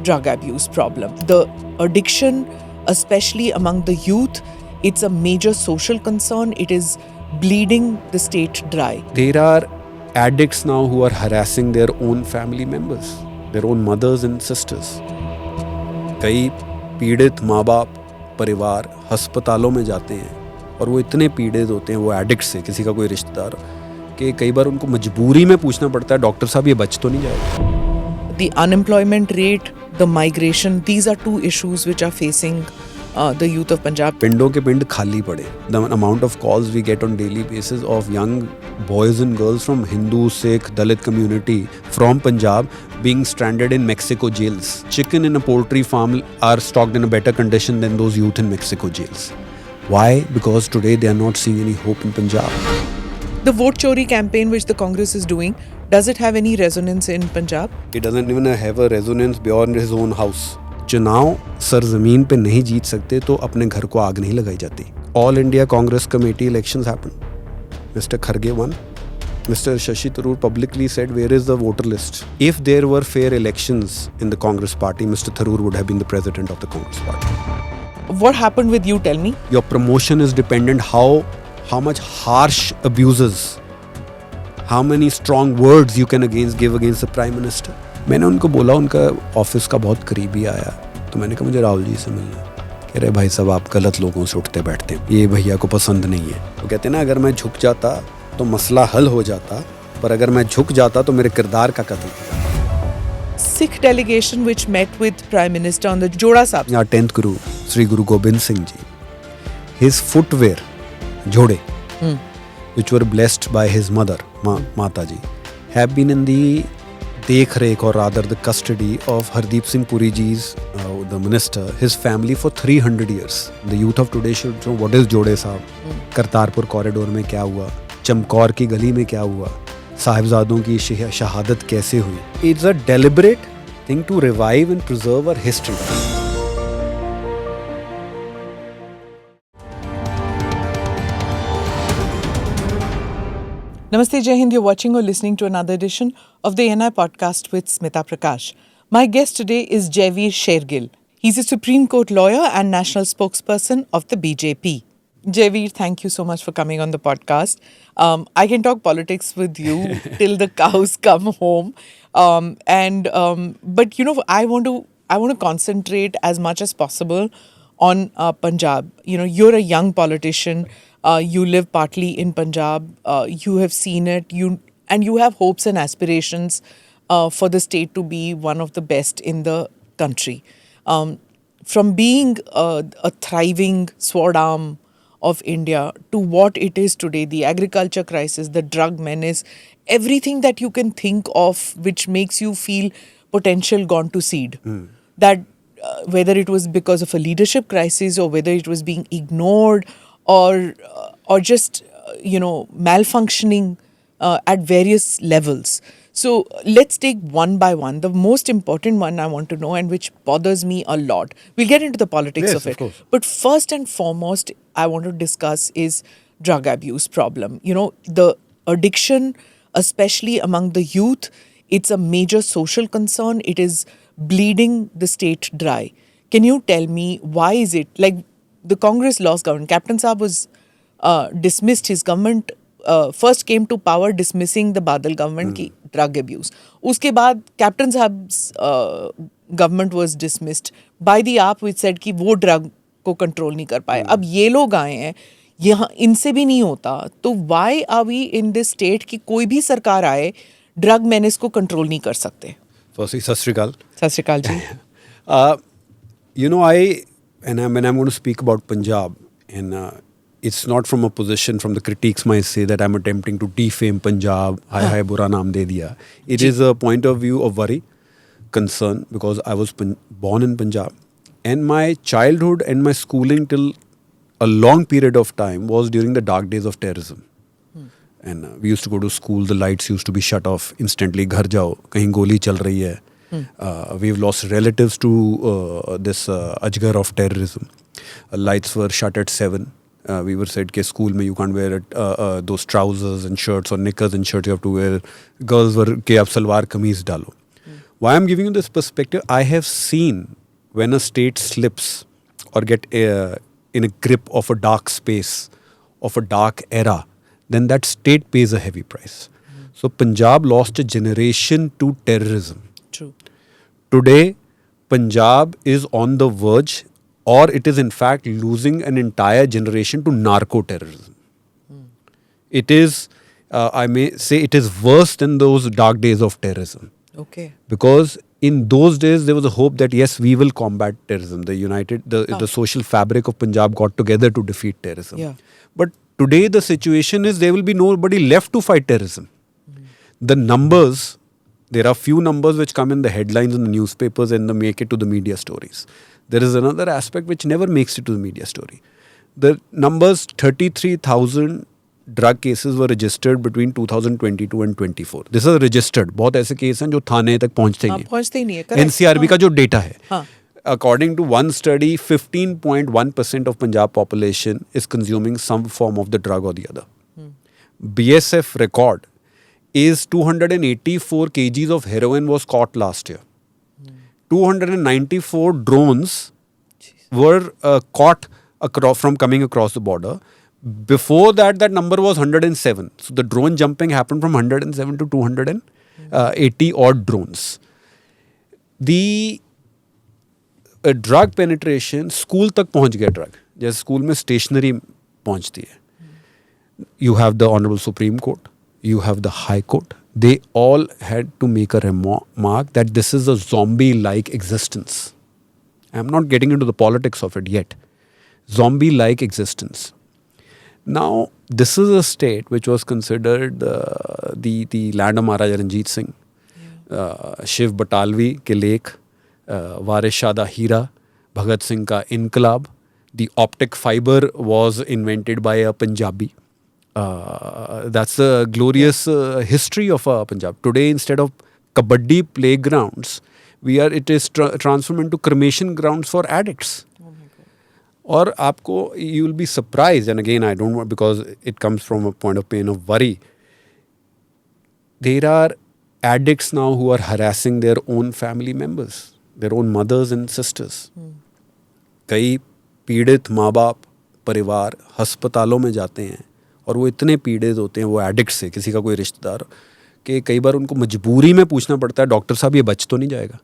drug abuse problem. The addiction, especially among the youth, it's a major social concern. It is bleeding the state dry. There are addicts now who are harassing their own family members, their own mothers and sisters. कई पीड़ित माँ बाप परिवार अस्पतालों में जाते हैं और वो इतने पीड़ित होते हैं वो एडिक्ट से, किसी का कोई रिश्तेदार, कि कई बार उनको मजबूरी में पूछना पड़ता है डॉक्टर साहब ये बच तो नहीं जाएगा. The unemployment rate, the migration, these are two issues which are facing the youth of Punjab. पिंडों के पिंड खाली पड़े. The amount of calls we get on daily basis of young boys and girls from Hindu, Sikh, Dalit community from Punjab being stranded in Mexico jails. Chicken in a poultry farm are stocked in a better condition than those youth in Mexico jails. Why? Because today they are not seeing any hope in Punjab. The vote chori campaign which the Congress is doing, does it have any resonance in Punjab? It doesn't even have a resonance beyond his own house. चुनाव सरजमीन पे नहीं जीत सकते तो अपने घर को आग नहीं लगाई जाती. All India Congress Committee elections happened. Mr. Kharge won. Mr. Shashi Tharoor publicly said, where is the voter list? If there were fair elections in the Congress party, Mr. Tharoor would have been the president of the Congress party. What happened with you, tell me? Your promotion is dependent how much harsh abuses, how many strong words you can give against the Prime Minister. मैंने उनको बोला, उनका office का बहुत करीबी आया तो मैंने कहा मुझे राहुल जी से मिलना. कह रहे भाई साहब आप गलत लोगों से उठते बैठते हैं, ये भैया को पसंद नहीं है. तो कहते हैं ना अगर मैं झुक जाता तो मसला हल हो जाता, पर अगर मैं झुक जाता तो मेरे किरदार का कत्ल होता. Sikh delegation which met with Prime Minister on the Joda Sahib. Our 10th Guru, Sri Guru Gobind Singh Ji, his footwear, jode, which were blessed by his mother, Mata Ji, have been in the dekh-rekh or rather the custody of Hardeep Singh Puri Ji's, the minister, his family for 300 years. The youth of today should know what is Jode Sahib, Kartarpur corridor में क्या हुआ, चमकौर की गली में क्या हुआ, साहिबजादों की शहादत कैसे हुई. It's a deliberate thing to revive and preserve our history. Namaste, Jai Hind. You're watching or listening to another edition of the NI podcast with Smita Prakash. My guest today is Jaiveer Shergill. He's a Supreme Court lawyer and national spokesperson of the BJP. Jaiveer, thank you so much for coming on the podcast. I can talk politics with you till the cows come home. But you know, I want to concentrate as much as possible on Punjab. You know, you're a young politician. You live partly in Punjab. You have seen it. You have hopes and aspirations for the state to be one of the best in the country. From being a thriving sword arm of India to what it is today, the agriculture crisis, the drug menace, everything that you can think of which makes you feel potential gone to seed. That whether it was because of a leadership crisis or whether it was being ignored or just malfunctioning at various levels. So let's take one by one. The most important one I want to know and which bothers me a lot. We'll get into the politics of it. Course. But first and foremost, I want to discuss is drug abuse problem. You know, the addiction, especially among the youth, it's a major social concern. It is bleeding the state dry. Can you tell me why is it? Like the Congress lost government. Captain Saab was dismissed. His government first came to power dismissing the Badal government की drug abuse. उसके बाद Captain Saab's government was dismissed by the AAP which said कि वो drug को control नहीं कर पाए. अब ये लोग आए हैं, यहाँ इनसे भी नहीं होता. तो why are we in this state कि कोई भी सरकार आए drug menace को control नहीं कर सकते? Firstly, Sat Sri Akal. Sat Sri Akal ji. When I'm going to speak about Punjab, and it's not from a position, from the critiques might say that I'm attempting to defame Punjab, hi bura naam de diya. It is a point of view of worry, concern, because I was born in Punjab. And my childhood and my schooling till a long period of time was during the dark days of terrorism. And we used to go to school, the lights used to be shut off instantly. Ghar jao, kahin goli chal rahi hai. We've lost relatives to this Ajgar of terrorism. Lights were shut at 7. We were said कि school में you can't wear those trousers and shirts or knickers and shirts, you have to wear. Girls were कि आप सलवार कमीज डालो. Why I'm giving you this perspective, I have seen when a state slips or get in a grip of a dark space, of a dark era, then that state pays a heavy price. So Punjab lost a generation to terrorism. True. Today, Punjab is on the verge, or it is in fact losing an entire generation to narco-terrorism. It is, I may say, it is worse than those dark days of terrorism. Okay. Because in those days, there was a hope that yes, we will combat terrorism. The social fabric of Punjab got together to defeat terrorism. Yeah. But today, the situation is there will be nobody left to fight terrorism. The numbers, there are few numbers which come in the headlines in the newspapers and they make it to the media stories. There is another aspect which never makes it to the media story. The numbers, 33,000 drug cases were registered between 2022 and 24. This is registered. बहुत ऐसे case हैं जो थाने तक पहुंचते ही नहीं. पहुंचते ही नहीं है. Correct. NCRB का जो डेटा है. हाँ. According to one study, 15.1% of Punjab population is consuming some form of the drug or the other. BSF record is 284 kgs of heroin was caught last year. 294 drones were caught from coming across the border. Before that, that number was 107. So the drone jumping happened from 107 to 280 odd drones. The drug penetration school तक पहुंच गया. Drug जैसे school में stationery पहुंचती है. You have the Honorable Supreme Court, you have the High Court. They all had to make a remark that this is a zombie-like existence. I'm not getting into the politics of it yet. Zombie-like existence. Now, this is a state which was considered the land of Maharaja Ranjit Singh, Shiv Batalvi ke Lekh, Waris Shah da Hira, Bhagat Singh ka Inqilab. The optic fiber was invented by a Punjabi. That's a glorious history of Punjab. Today, instead of kabaddi playgrounds, it is transformed into cremation grounds for addicts. Or aapko, you will be surprised, and again I don't want, because it comes from a point of pain of worry. There are addicts now who are harassing their own family members, their own mothers and sisters. कई पीड़ित माँ बाप परिवार अस्पतालों में जाते हैं और वो इतने पीड़ित होते हैं वो एडिक्ट से, किसी का कोई रिश्तेदार, कि कई बार उनको मजबूरी में पूछना पड़ता है, डॉक्टर साहब ये बच तो नहीं जाएगा.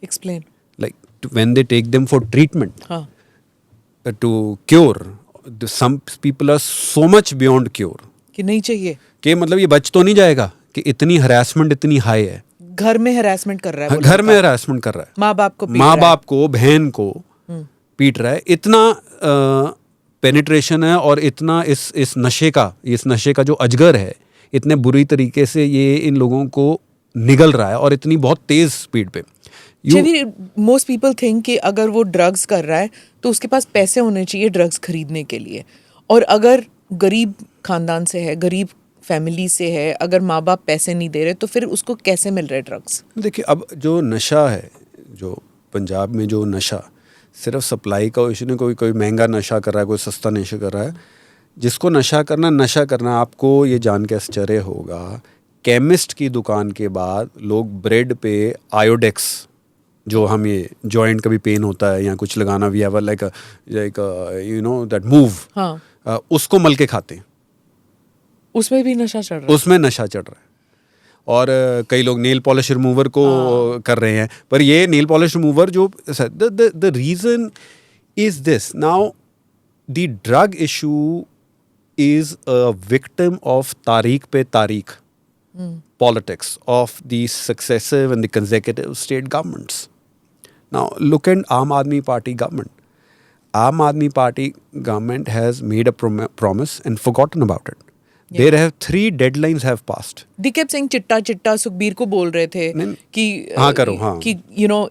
Explain. Like when they take them for treatment, to cure, some people are so much beyond cure. कि नहीं चाहिए. कि मतलब ये बच तो नहीं जाएगा, कि इतनी हरासमेंट इतनी हाई है. घर में हरासमेंट कर रहा है. घर में हरासमेंट कर रहा है. माँ बाप को बहन को पीट रहा है. इतना पेनिट्रेशन है और इतना इस नशे का जो अजगर है, इतने बुरी तरीके से ये इन लोगों को निगल रहा है और इतनी बहुत तेज स्पीड पे. मोस्ट पीपल थिंक कि अगर वो ड्रग्स कर रहा है तो उसके पास पैसे होने चाहिए ड्रग्स खरीदने के लिए, और अगर गरीब खानदान से है, गरीब फैमिली से है, अगर माँ बाप पैसे नहीं दे रहे तो फिर उसको कैसे मिल रहे ड्रग्स? देखिए, अब जो नशा है, जो पंजाब में जो नशा सिर्फ सप्लाई का इशू नहीं, कोई महंगा नशा कर रहा है, कोई सस्ता नशा कर रहा है. जिसको नशा करना, आपको ये जान के आश्चर्य होगा, केमिस्ट की दुकान के बाद लोग ब्रेड पे आयोडेक्स, जो हम ये जॉइंट कभी पेन होता है या कुछ लगाना, we have like you know that move, उसको मल के खाते हैं. उसमें भी नशा चढ़ रहा है. उसमें नशा चढ़ रहा है. और कई लोग नेल पॉलिश रिमूवर को कर रहे हैं. पर ये नेल पॉलिश रिमूवर जो the reason is this. Now the drug issue is a victim of तारीख पे तारीख politics of the successive and the consecutive state governments. Now look at Aam Aadmi Party government. Aam Aadmi Party government has made a promise and forgotten about it. Yeah. There have 3 deadlines have passed. They kept saying चिट्टा सुखबीर को बोल रहे थे कि कि you know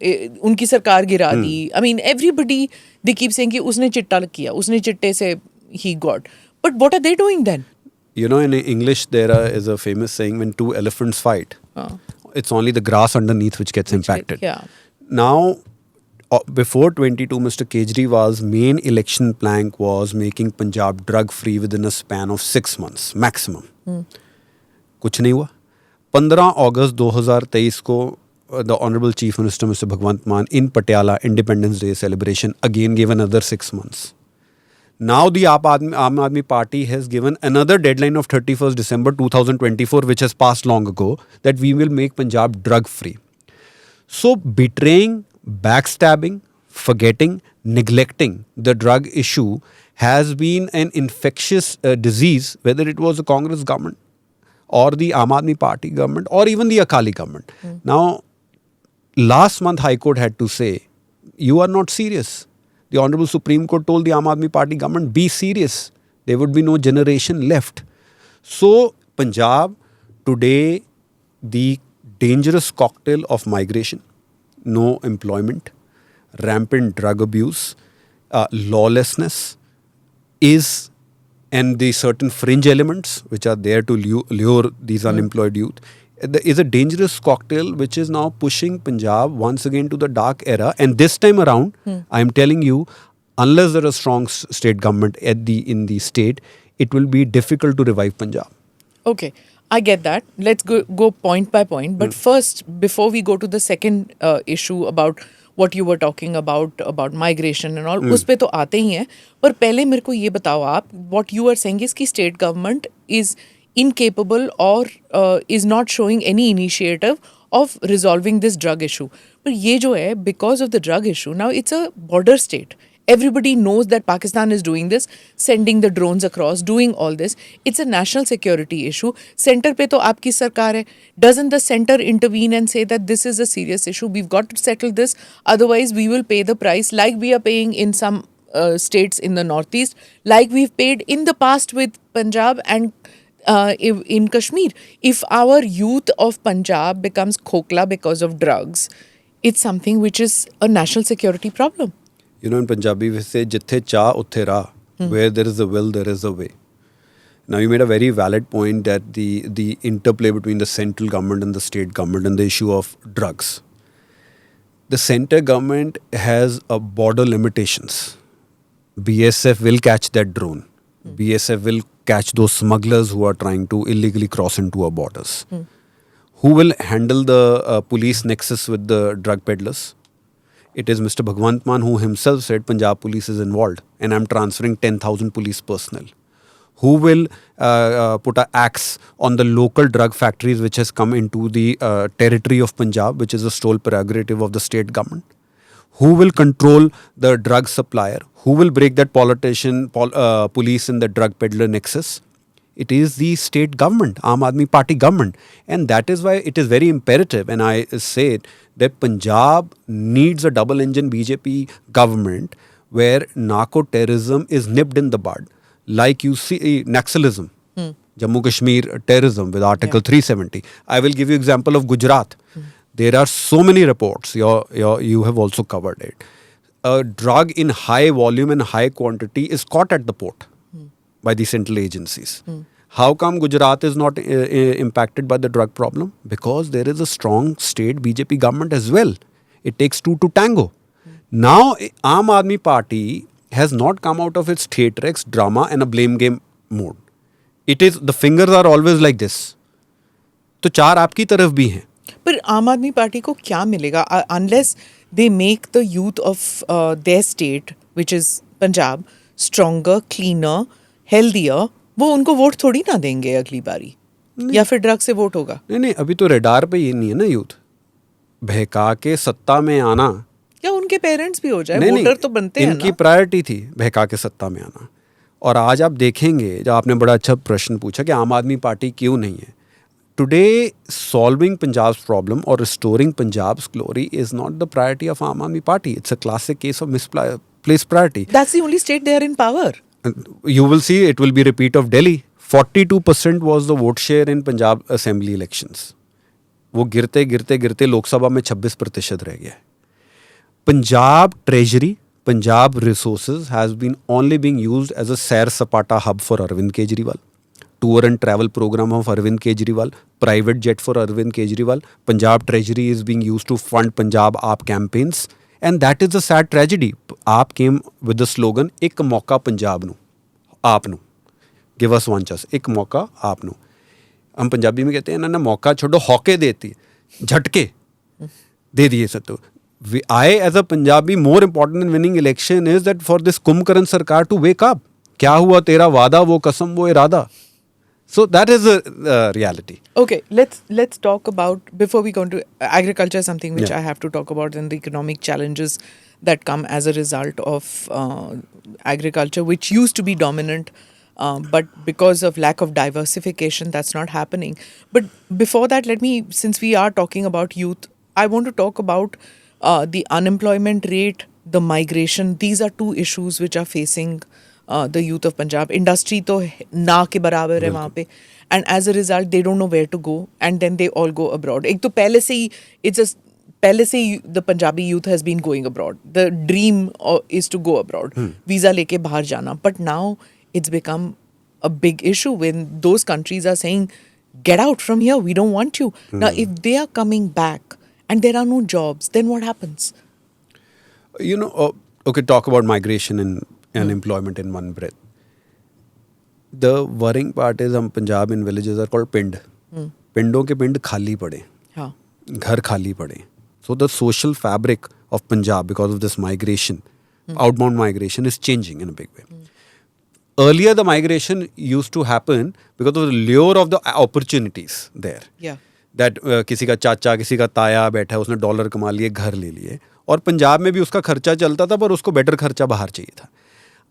उनकी सरकार गिरा दी. I mean everybody they keep saying कि उसने चिट्टा किया, उसने चिट्टे से he got. But what are they doing then? You know, in English there is a famous saying, when 2 elephants fight, it's only the grass underneath which gets impacted. Yeah. Now, before 22, Mr. Kejriwal's main election plank was making Punjab drug-free within a span of 6 months, maximum. कुछ नहीं हुआ. 15 अगस्त 2023 को the Honorable Chief Minister, Mr. Bhagwant Mann, in Patiala Independence Day celebration, again gave another 6 months. Now the Aam Aadmi Party has given another deadline of 31st December 2024, which has passed long ago, that we will make Punjab drug-free. So betraying, backstabbing, forgetting, neglecting the drug issue has been an infectious disease, whether it was the Congress government or the Aam Aadmi Party government or even the Akali government. Now, last month High Court had to say, you are not serious. The Honorable Supreme Court told the Aam Aadmi Party government, be serious. There would be no generation left. So, Punjab, today, the dangerous cocktail of migration, no employment, rampant drug abuse, lawlessness is, and the certain fringe elements which are there to lure these unemployed youth, is a dangerous cocktail which is now pushing Punjab once again to the dark era. And this time around, I am telling you, unless there is a strong state government in the state, it will be difficult to revive Punjab. Okay, I get that. Let's go point by point. But first, before we go to the second issue about what you were talking about migration and all, उस पे तो आते ही हैं. पर पहले मेरे को ये बताओ आप, what you are saying is कि state government is incapable or is not showing any initiative of resolving this drug issue. पर ये जो है, because of the drug issue, now it's a border state. Everybody knows that Pakistan is doing this, sending the drones across, doing all this. It's a national security issue. Center पे तो आपकी सरकार है. Doesn't the center intervene and say that this is a serious issue? We've got to settle this. Otherwise, we will pay the price like we are paying in some states in the northeast, like we've paid in the past with Punjab and in Kashmir. If our youth of Punjab becomes khokla because of drugs, it's something which is a national security problem. You know, in Punjabi we say, jithe cha utthe ra. Where there is a will, there is a way. Now, you made a very valid point that the interplay between the central government and the state government and the issue of drugs. The center government has a border limitations. BSF will catch that drone. BSF will catch those smugglers who are trying to illegally cross into our borders. Who will handle the police nexus with the drug peddlers? It is Mr. Bhagwant Mann who himself said Punjab police is involved and I'm transferring 10,000 police personnel. Who will put an axe on the local drug factories which has come into the territory of Punjab, which is a sole prerogative of the state government? Who will control the drug supplier? Who will break that police in the drug peddler nexus? It is the state government, Aam Aadmi Party government. And that is why it is very imperative, and I say it, that Punjab needs a double-engine BJP government where narco-terrorism is nipped in the bud. Like you see Naxalism, Jammu Kashmir terrorism with Article 370. I will give you example of Gujarat. There are so many reports, you have also covered it. A drug in high volume and high quantity is caught at the port by the central agencies. How come Gujarat is not impacted by the drug problem? Because there is a strong state BJP government as well. It takes two to tango. Now, Aam Aadmi Party has not come out of its theatrics, drama and a blame game mode. It is, the fingers are always like this. तो चार आपकी तरफ भी हैं. पर आम आदमी party को क्या मिलेगा unless they make the youth of their state, which is Punjab, stronger, cleaner, healthier, वो उनको वोट थोड़ी ना देंगे अगली बारी, या फिर ड्रग से वोट होगा. नहीं, अभी तो रेडार पे ये नहीं है ना यूथ. बहका के सत्ता में आना, या उनके पेरेंट्स भी हो जाए, वोटर तो बनते हैं ना. इनकी प्रायोरिटी थी बहका के सत्ता में आना. और आज आप देखेंगे, जब आपने बड़ा अच्छा प्रश्न पूछा कि आम आदमी पार्टी क्यों नहीं है. Today, solving Punjab's problem or restoring Punjab's glory is not the priority of Aam Aadmi Party. It's a classic case of misplaced priority. That's the only state they are in power. You will see it will be repeat of Delhi. 42% was the vote share in Punjab Assembly elections. वो गिरते गिरते गिरते लोकसभा में 26% रह गया है. Punjab Treasury, Punjab Resources has been only being used as a Sair Sapata hub for Arvind Kejriwal. Tour and travel program of Arvind Kejriwal, private jet for Arvind Kejriwal. Punjab Treasury is being used to fund Punjab AAP campaigns. And that is a sad tragedy. AAP came with the slogan, "Ek mauka Punjab nu, AAP nu. Give us one chance. Ek mauka AAP nu." हम पंजाबी में कहते हैं ना मौका छोड़ो हौके देती झटके. दे दिए सब तो I as a Punjabi, more important than winning election is that for this Kumbkaran Sarkar to wake up. क्या हुआ तेरा वादा वो कसम वो इरादा. So that is a reality. Okay, let's talk about, before we go into agriculture, something which Yeah. I have to talk about, and the economic challenges that come as a result of agriculture, which used to be dominant, but because of lack of diversification, that's not happening. But before that, since we are talking about youth, I want to talk about the unemployment rate, the migration. These are two issues which are facing the youth of Punjab. Industry to na ke barabar hai wahan pe, and as a result they don't know where to go, and then they all go abroad. Ek to pehle se hi पहले से ही the Punjabi youth has been going abroad. The dream is to go abroad, visa लेके बाहर जाना. But now it's become a big issue when those countries are saying, get out from here, we don't want you. Now, if they are coming back and there are no jobs, then what happens? You know, okay, talk about migration and unemployment in one breath. The worrying part is हम Punjab in villages are called पिंड. पिंडों के पिंड खाली पड़े, हाँ. घर खाली पड़े. So the social fabric of Punjab, because of this migration, outbound migration, is changing in a big way. Earlier, the migration used to happen because of the lure of the opportunities there. Yeah. That किसी का चाचा किसी का ताया बैठा है उसने dollar कमा लिए घर ले लिए और पंजाब में भी उसका खर्चा चलता था पर उसको बेटर खर्चा बाहर चाहिए था.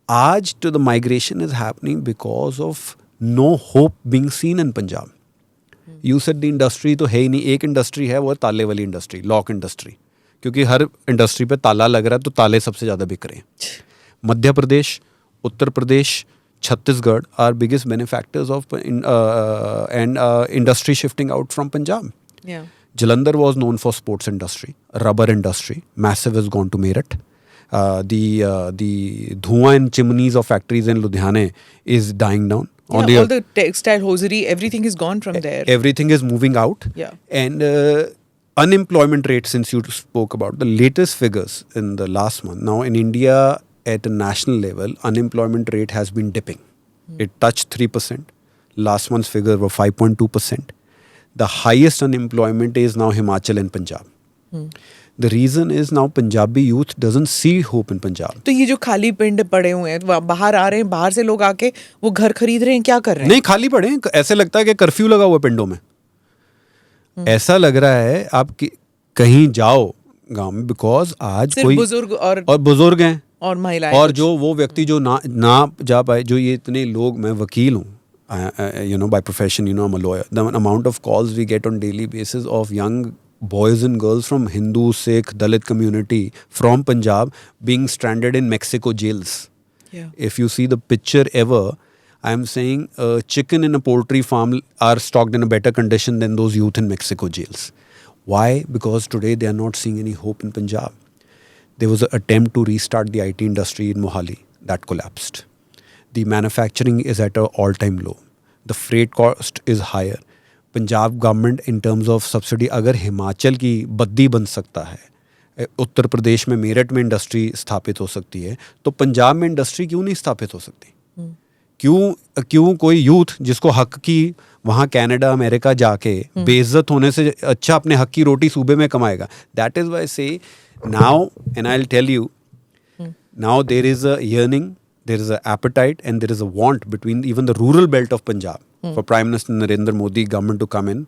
आज to the migration is happening because of no hope being seen in Punjab. You said the industry तो है ही नहीं. एक इंडस्ट्री है वो है ताले वाली इंडस्ट्री, लॉक इंडस्ट्री, क्योंकि हर इंडस्ट्री पे ताला लग रहा है तो ताले सबसे ज़्यादा बिक रहे हैं. Madhya Pradesh, Uttar Pradesh, Chhattisgarh are biggest benefactors of industry shifting out from Punjab. Yeah. Jalandhar was known for sports industry, rubber industry. Massive has gone to Meerut. The धुआं and chimneys of factories in Ludhiana is dying down. Yeah, all the textile hosiery, everything is gone from there. Everything is moving out. Yeah. And unemployment rate, since you spoke about the latest figures in the last month, now in India at a national level, unemployment rate has been dipping. It touched 3%. Last month's figure were 5.2%. The highest unemployment is now Himachal and Punjab. The reason is now Punjabi youth doesn't see hope in Punjab. तो ये जो खाली पिंड पड़े हुए हैं, बाहर आ रहे हैं, बाहर से लोग आके वो घर खरीद रहे हैं, क्या कर रहे हैं? नहीं, खाली पड़े हैं. ऐसे लगता है कि कर्फ्यू लगा हुआ है पिंडों में. ऐसा लग रहा है आप कहीं जाओ गांव में, बिकॉज आज सिर्फ कोई बुजुर्ग और बुजुर्ग हैं और महिलाएं और जो वो व्यक्ति जो ना जा पाए, जो ये इतने लोग, मैं वकील हूँ, you know, by profession, you know, I'm a lawyer. The amount of calls we get on daily basis of young boys and girls from Hindu, Sikh, Dalit community from Punjab being stranded in Mexico jails. Yeah. If you see the picture ever, I'm saying chicken in a poultry farm are stocked in a better condition than those youth in Mexico jails. Why? Because today they are not seeing any hope in Punjab. There was an attempt to restart the IT industry in Mohali. That collapsed. The manufacturing is at an all-time low. The freight cost is higher. Punjab government in terms of subsidy, अगर हिमाचल की बद्दी बन सकता है, उत्तर प्रदेश में मेरठ में industry स्थापित हो सकती है, तो पंजाब में इंडस्ट्री क्यों नहीं स्थापित हो सकती? क्यों कोई यूथ जिसको हक की वहाँ कनाडा अमेरिका जाके बेइज्जत होने से अच्छा अपने हक की रोटी सूबे में कमाएगा? That is why I say now, and I'll tell you, now there is a yearning, there is an appetite, and there is a want between even the rural belt of Punjab for Prime Minister Narendra Modi government to come in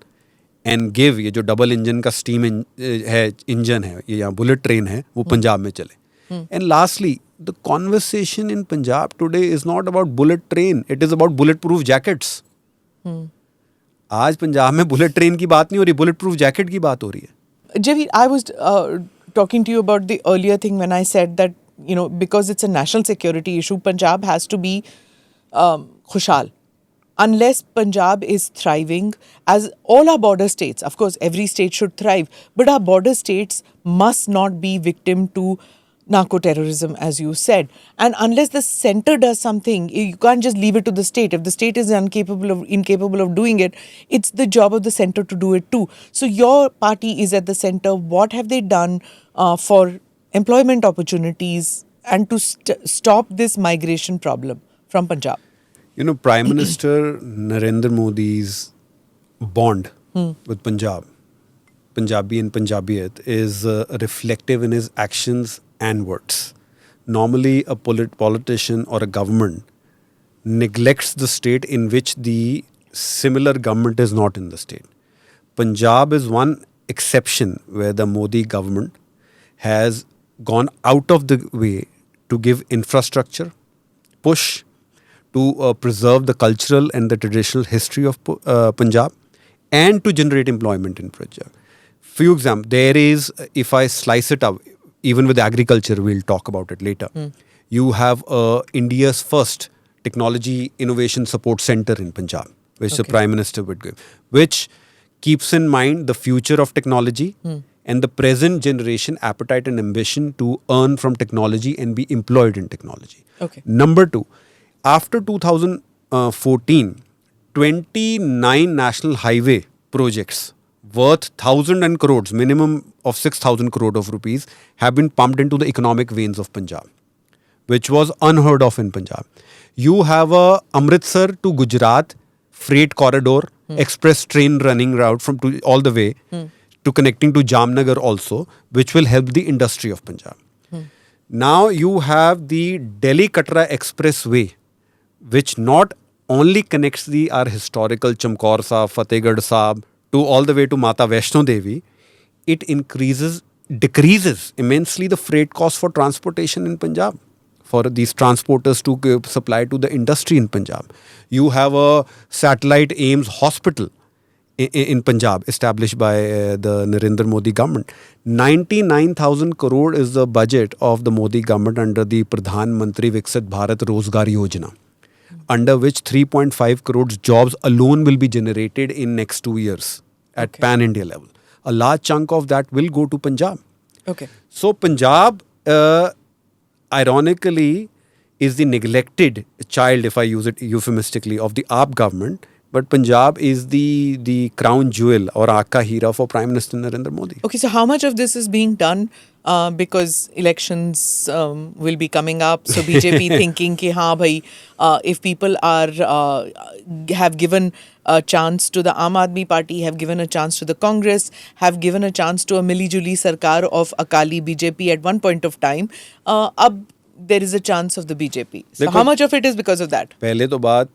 and give ये जो double engine का steam है, engine है, ये यहाँ bullet train है, वो पंजाब में चले. And lastly, the conversation in Punjab today is not about bullet train, it is about bulletproof jackets. आज पंजाब में बुलेट ट्रेन की बात नहीं हो रही, bulletproof jacket की बात हो रही है. Javi, I was talking to you about the earlier thing when I said that, you know, because it's a national security issue, Punjab has to be khushal. Unless Punjab is thriving, as all our border states, of course, every state should thrive, but our border states must not be victim to narco-terrorism, as you said. And unless the center does something, you can't just leave it to the state. If the state is incapable of doing it, it's the job of the center to do it too. So your party is at the center. What have they done for employment opportunities and to stop this migration problem from Punjab? You know, Prime Minister Narendra Modi's bond with Punjab Punjabi and Punjabiyat is reflective in his actions and words. Normally, a politician or a government neglects the state in which the similar government is not in the state. Punjab is one exception where the Modi government has gone out of the way to give infrastructure, push to preserve the cultural and the traditional history of Punjab, and to generate employment in Punjab. Few examples, there is, if I slice it up, even with agriculture, we'll talk about it later. You have India's first technology innovation support center in Punjab, which the Prime Minister would give, which keeps in mind the future of technology and the present generation appetite and ambition to earn from technology and be employed in technology. Okay. Number two, after 2014, 29 national highway projects worth 1,000 crores, minimum of 6,000 crore of rupees, have been pumped into the economic veins of Punjab, which was unheard of in Punjab. You have a Amritsar to Gujarat freight corridor, express train running route from to all the way to connecting to Jamnagar also, which will help the industry of Punjab. Now you have the Delhi-Katra Expressway, which not only connects our historical Chamkaur Sahib, Fatehgarh Sahib to all the way to Mata Vaishno Devi. It decreases immensely the freight cost for transportation in Punjab, for these transporters to supply to the industry in Punjab. You have a satellite AIIMS hospital in Punjab established by the Narendra Modi government. 99,000 crore is the budget of the Modi government under the Pradhan Mantri Viksit Bharat Rozgar Yojana, under which 3.5 crores jobs alone will be generated in next 2 years at pan-India level. A large chunk of that will go to Punjab. Okay. So Punjab, ironically, is the neglected child, if I use it euphemistically, of the AAP government. But Punjab is the crown jewel or Akka Hira for Prime Minister Narendra Modi. Okay, so how much of this is being done because elections will be coming up? So BJP thinking ki haan bhai, if people are have given a chance to the Aam Aadmi Party, have given a chance to the Congress, have given a chance to a Mili-Juli Sarkar of Akali BJP at one point of time, ab there is a chance of the BJP. So how much of it is because of that? पहले तो बात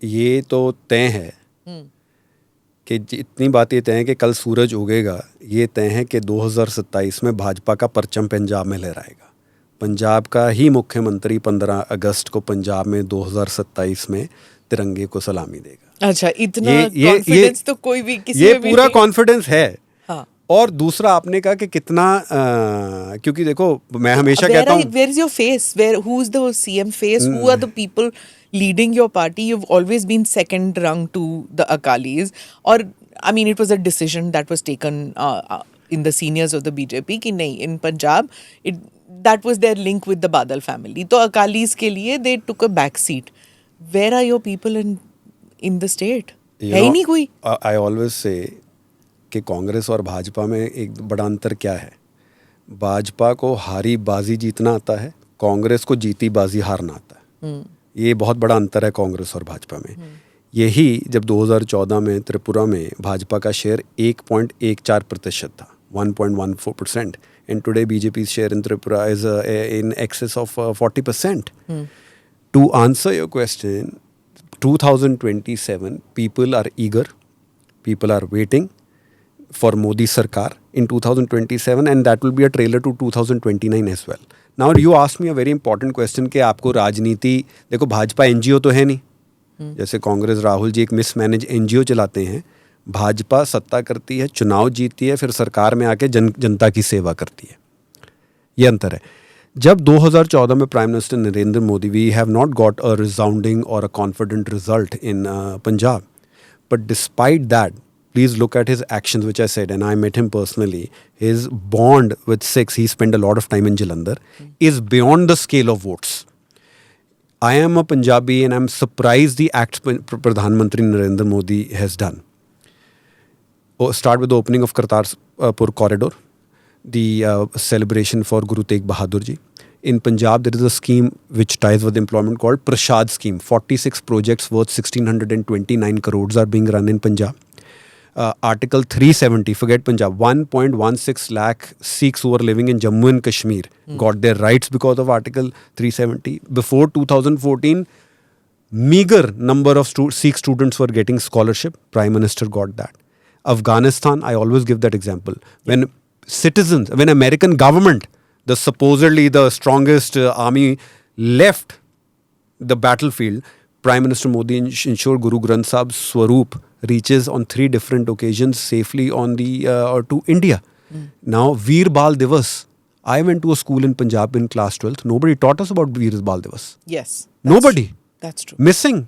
ये तो तय है कि इतनी बात ये तय है कि कल सूरज उगेगा, ये तय है कि 2027 में भाजपा का परचम पंजाब में लहराएगा. पंजाब का ही मुख्यमंत्री 15 अगस्त को पंजाब में 2027 में तिरंगे को सलामी देगा. अच्छा, इतना कॉन्फिडेंस तो कोई भी किसी ये में भी पूरा नहीं. कॉन्फिडेंस है. हाँ. और दूसरा आपने कहा कि कितना क्योंकि देखो मैं हमेशा कहता हूँ where is your face, who is the CM face, who are the people leading your party? You've always been second rung to the Akalis, or I mean it was a decision that was taken in the seniors of the BJP कि नहीं, in Punjab that was their link with the Badal family, तो Akalis के लिए they took a back seat. Where are your people in the state? है ही नहीं कोई. I always say कि कांग्रेस और भाजपा में एक बड़ा अंतर क्या है. भाजपा को हारी बाजी जीतना आता है, कांग्रेस को जीती बाजी हारना आता है. ये बहुत बड़ा अंतर है कांग्रेस और भाजपा में. यही जब 2014 में त्रिपुरा में भाजपा का शेयर 1.14% था, 1.14%, and today BJP's share in Tripura is in excess of 40%. To answer your question, 2027 people are eager, people are waiting for Modi Sarkar in 2027, and that will be a trailer to 2029 as well. Now you asked me a very important question कि आपको राजनीति, देखो Bhajpa NGO तो है नहीं, जैसे कांग्रेस राहुल जी एक mismanage NGO चलाते हैं. भाजपा सत्ता करती है, चुनाव जीतती है, फिर सरकार में आके जनता की सेवा करती है. ये अंतर है. जब 2014 में prime minister Narendra Modi, we have not got a resounding or a confident result in Punjab, but despite that, please look at his actions, which I said, and I met him personally. His bond with Sikhs, he spent a lot of time in Jalandhar, is beyond the scale of votes. I am a Punjabi and I'm surprised the acts Pradhan Mantri Narendra Modi has done. Start with the opening of Kartarpur corridor, the celebration for Guru Tegh Bahadur ji. In Punjab, there is a scheme which ties with employment called Prashad scheme. 46 projects worth 1,629 crores are being run in Punjab. Article 370, forget Punjab, 1.16 lakh Sikhs who were living in Jammu and Kashmir got their rights because of Article 370. Before 2014, meager number of Sikh students were getting scholarship. Prime Minister got that. Afghanistan, I always give that example. When citizens, when American government, the supposedly the strongest army left the battlefield, Prime Minister Modi ensured Guru Granth Sahib Swaroop reaches on 3 different occasions safely on the to India. Now, Veer Bal Divas. I went to a school in Punjab in class 12th. Nobody taught us about Veer Bal Divas. Yes. Nobody. That's true. Missing.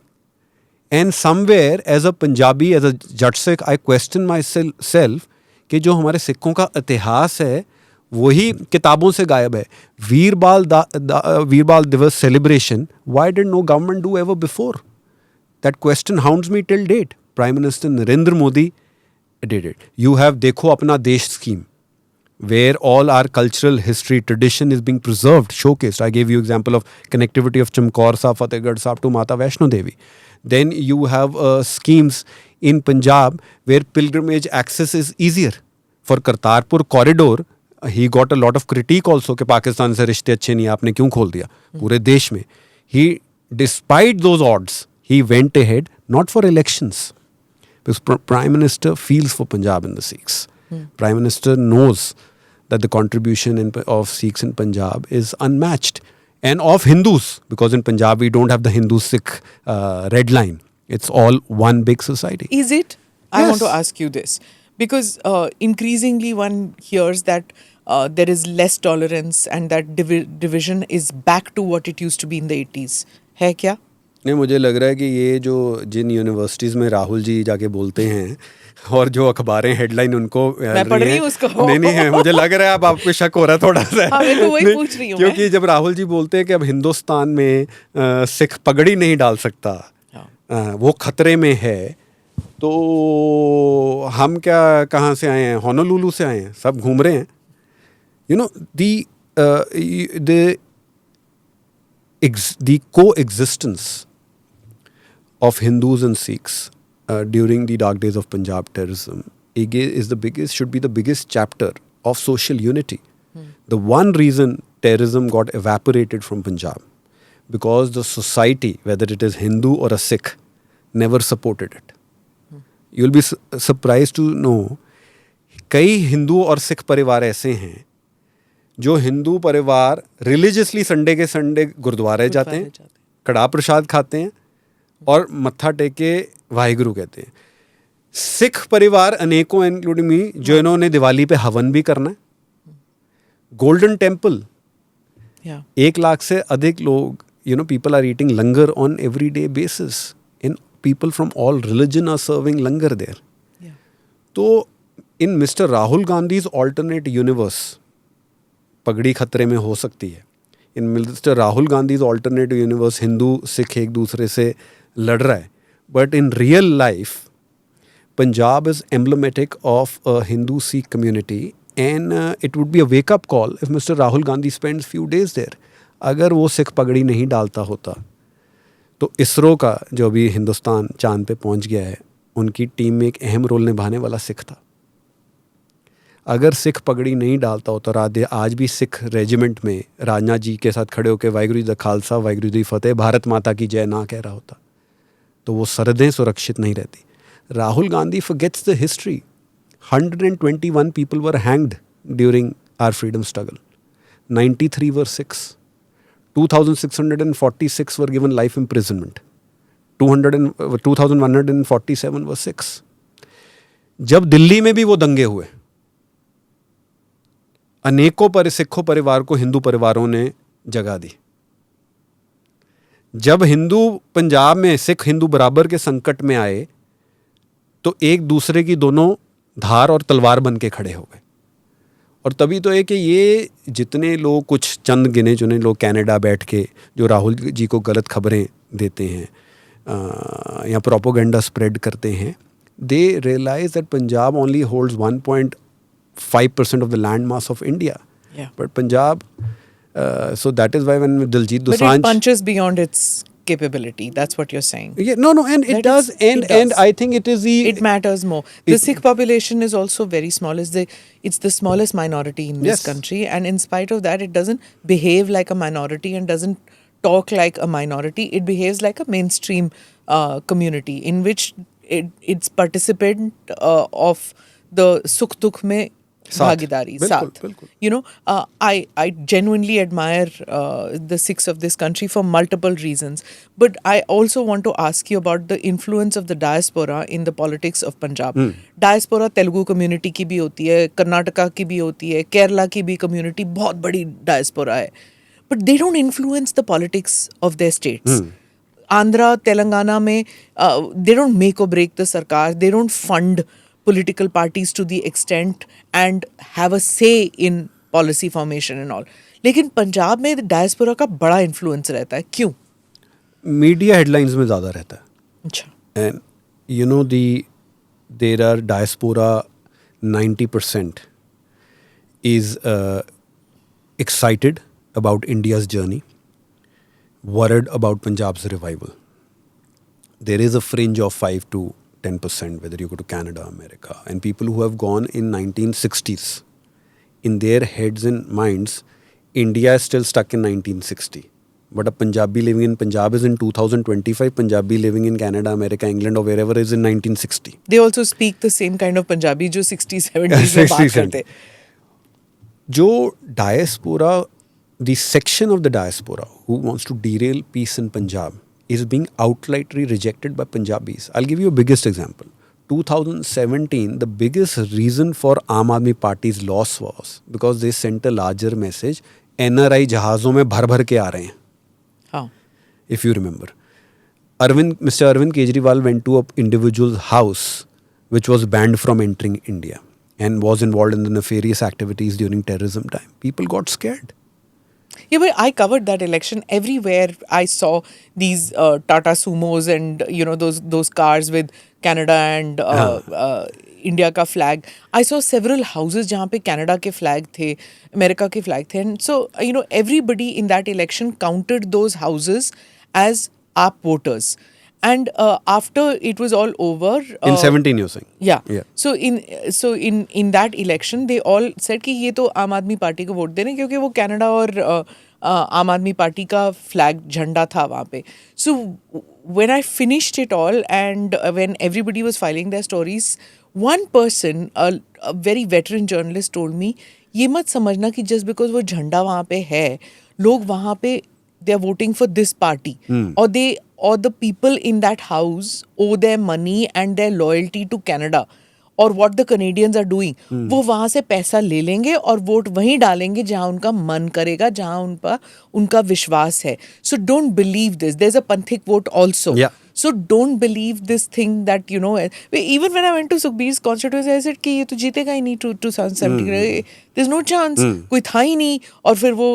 And somewhere, as a Punjabi, as a Jat Sikh, I question myself कि जो हमारे सिखों का इतिहास है वही किताबों से गायब है. वीर बाल दिवस celebration, why did no government do ever before? That question haunts me till date. Prime Minister Narendra Modi did it. You have Dekho Apna Desh scheme, where all our cultural history, tradition is being preserved, showcased. I gave you example of connectivity of Chamkaur Sahib, Fatehgarh Sahib to Mata Vaishno Devi. Then you have schemes in Punjab where pilgrimage access is easier. For Kartarpur corridor, he got a lot of critique also कि पाकिस्तान से रिश्ते अच्छे नहीं, आपने क्यों खोल दिया पूरे देश में. He, despite those odds, he went ahead, not for elections, because Prime Minister feels for Punjab and the Sikhs. Prime Minister knows that the contribution of Sikhs in Punjab is unmatched, and of Hindus, because in Punjab we don't have the Hindu-Sikh red line. It's all one big society. Is it? I Yes. want to ask you this. Because increasingly one hears that there is less tolerance and that division is back to what it used to be in the 80s. है क्या? नहीं, मुझे लग रहा है कि ये जो जिन यूनिवर्सिटीज़ में राहुल जी जाके बोलते हैं और जो अखबारें हेडलाइन उनको मैं पढ़ रही हूँ उसको. नहीं है, मुझे लग रहा है अब आपको शक हो रहा है थोड़ा सा. हाँ, मैं तो वही पूछ रही हूँ. क्योंकि जब राहुल जी बोलते हैं कि अब हिंदुस्तान में सिख पगड़ी नहीं डाल सकता, वो खतरे में है, तो हम क्या कहाँ से आए हैं? होनोलुलु से आए हैं, सब घूम रहे हैं. You know the coexistence of Hindus and Sikhs during the dark days of Punjab terrorism should be the biggest chapter of social unity. The one reason terrorism got evaporated from Punjab, because the society, whether it is Hindu or a Sikh, never supported it. You'll be surprised to know, कई हिंदू और सिख परिवार ऐसे हैं जो हिंदू परिवार religiously Sunday के Sunday गुरुद्वारे जाते हैं, कड़ा प्रसाद खाते हैं और मत्था टेक के वाहिगुरु कहते हैं. सिख परिवार अनेकों, इंक्लूडिंग मी, जो इन्होंने दिवाली पे हवन भी करना है. गोल्डन टेम्पल, 1 लाख से अधिक लोग, people are eating langar on everyday basis, and people from all religion are serving langar there. तो in Mr. Rahul Gandhi's alternate universe, पगड़ी खतरे में हो सकती है. In mister Rahul Gandhi's alternative universe Hindu Sikh एक दूसरे से लड़ रहा है, but in real life Punjab is emblematic of a Hindu Sikh community, and it would be a wake up call if mister Rahul Gandhi spends few days there. अगर वो सिख पगड़ी नहीं डालता होता तो इसरो का जो अभी हिंदुस्तान चांद पे पहुंच गया है, उनकी टीम में एक अहम रोल निभाने वाला सिख था. अगर सिख पगड़ी नहीं डालता होता और आज भी सिख रेजिमेंट में राजनाथ जी के साथ खड़े होकर वाहिगुरू जी दा खालसा वाहिगुरू जी फतेह भारत माता की जय ना कह रहा होता, तो वो सरहदें सुरक्षित नहीं रहती. Rahul Gandhi forgets the history. 121 people were hanged during our freedom struggle. 93 were Sikhs. 2,646 were given life imprisonment. 2,147 were Sikhs. जब दिल्ली में भी वो दंगे हुए, अनेकों सिखों परिवार को हिंदू परिवारों ने जगह दी. जब हिंदू पंजाब में सिख हिंदू बराबर के संकट में आए, तो एक दूसरे की दोनों धार और तलवार बन के खड़े हो गए. और तभी तो है कि ये जितने लोग, कुछ चंद गिने चुने लोग कनाडा बैठ के जो राहुल जी को गलत खबरें देते हैं या प्रोपोगेंडा स्प्रेड करते हैं, they realise that Punjab only holds 1.5% of the land mass of India. But Punjab, so that is why when Diljit Dosanjh... But it punches beyond its capability. That's what you're saying. Yeah, no, and it That does, is- and it does. and I think it is the It matters more. The Sikh population is also very small. It's the smallest minority in this Yes. country, and in spite of that, it doesn't behave like a minority and doesn't talk like a minority. It behaves like a mainstream community in which it's participant of the sukh dukh mein Saath. bhagidari. Bilkul, Saath. bilkul. You know, I genuinely admire the Sikhs of this country for multiple reasons. But I also want to ask you about the influence of the diaspora in the politics of Punjab. Diaspora Telugu community की भी होती है, कर्नाटका की भी होती है, केरला की भी community बहुत बड़ी diaspora है. But they don't influence the politics of their states. Andhra, Telangana में they don't make or break the sarkar. They don't fund political parties to the extent and have a say in policy formation and all. लेकिन पंजाब में diaspora का बड़ा influence रहता है. क्यों? Media headlines में ज़्यादा रहता है. अच्छा. And you know, there are diaspora 90% is excited about India's journey, worried about Punjab's revival. There is a fringe of 5 to 10%, whether you go to Canada, America, and people who have gone in 1960s, in their heads and minds, India is still stuck in 1960. But a Punjabi living in Punjab is in 2025, Punjabi living in Canada, America, England or wherever is in 1960. They also speak the same kind of Punjabi जो 60s 70s में बात करते. जो diaspora, the section of the diaspora who wants to derail peace in Punjab is being outrightly rejected by Punjabis. I'll give you a biggest example. 2017, the biggest reason for Aam Aadmi Party's loss was because they sent a larger message. NRI जहाज़ों में भर भर के आ रहे हैं. हाँ. If you remember, Mr. Arvind Kejriwal went to an individual's house which was banned from entering India and was involved in the nefarious activities during terrorism time. People got scared. Yeah, but I covered that election. Everywhere I saw these Tata Sumos and those cars with Canada and India का flag. I saw several houses जहाँ पे Canada के flag थे, America के flag थे, and so everybody in that election counted those houses as AAP voters. And after it was all over, In 17, you're saying? yeah. Yeah. So in that election, they all said कि ये तो आम आदमी party को vote देने क्योंकि वो Canada और आम आदमी पार्टी का फ्लैग झंडा था वहाँ पे. So when I finished it all and when everybody was filing their stories, one person, a very veteran journalist, told me, ये मत समझना कि just because वो झंडा वहाँ पे है, लोग वहाँ पे they are voting for this party, or the people in that house owe their money and their loyalty to Canada or what the Canadians are doing. वो वहाँ से पैसा ले लेंगे और वोट वहीं डालेंगे जहाँ उनका मन करेगा, जहाँ उनका विश्वास है. So don't believe this. There's a Panthik vote also. Yeah. So don't believe this thing that, even when I went to Sukhbir's constituency, I said कि ये तो जीतेगा ही नहीं 2017. There's no chance. कोई था ही नहीं. और फिर वो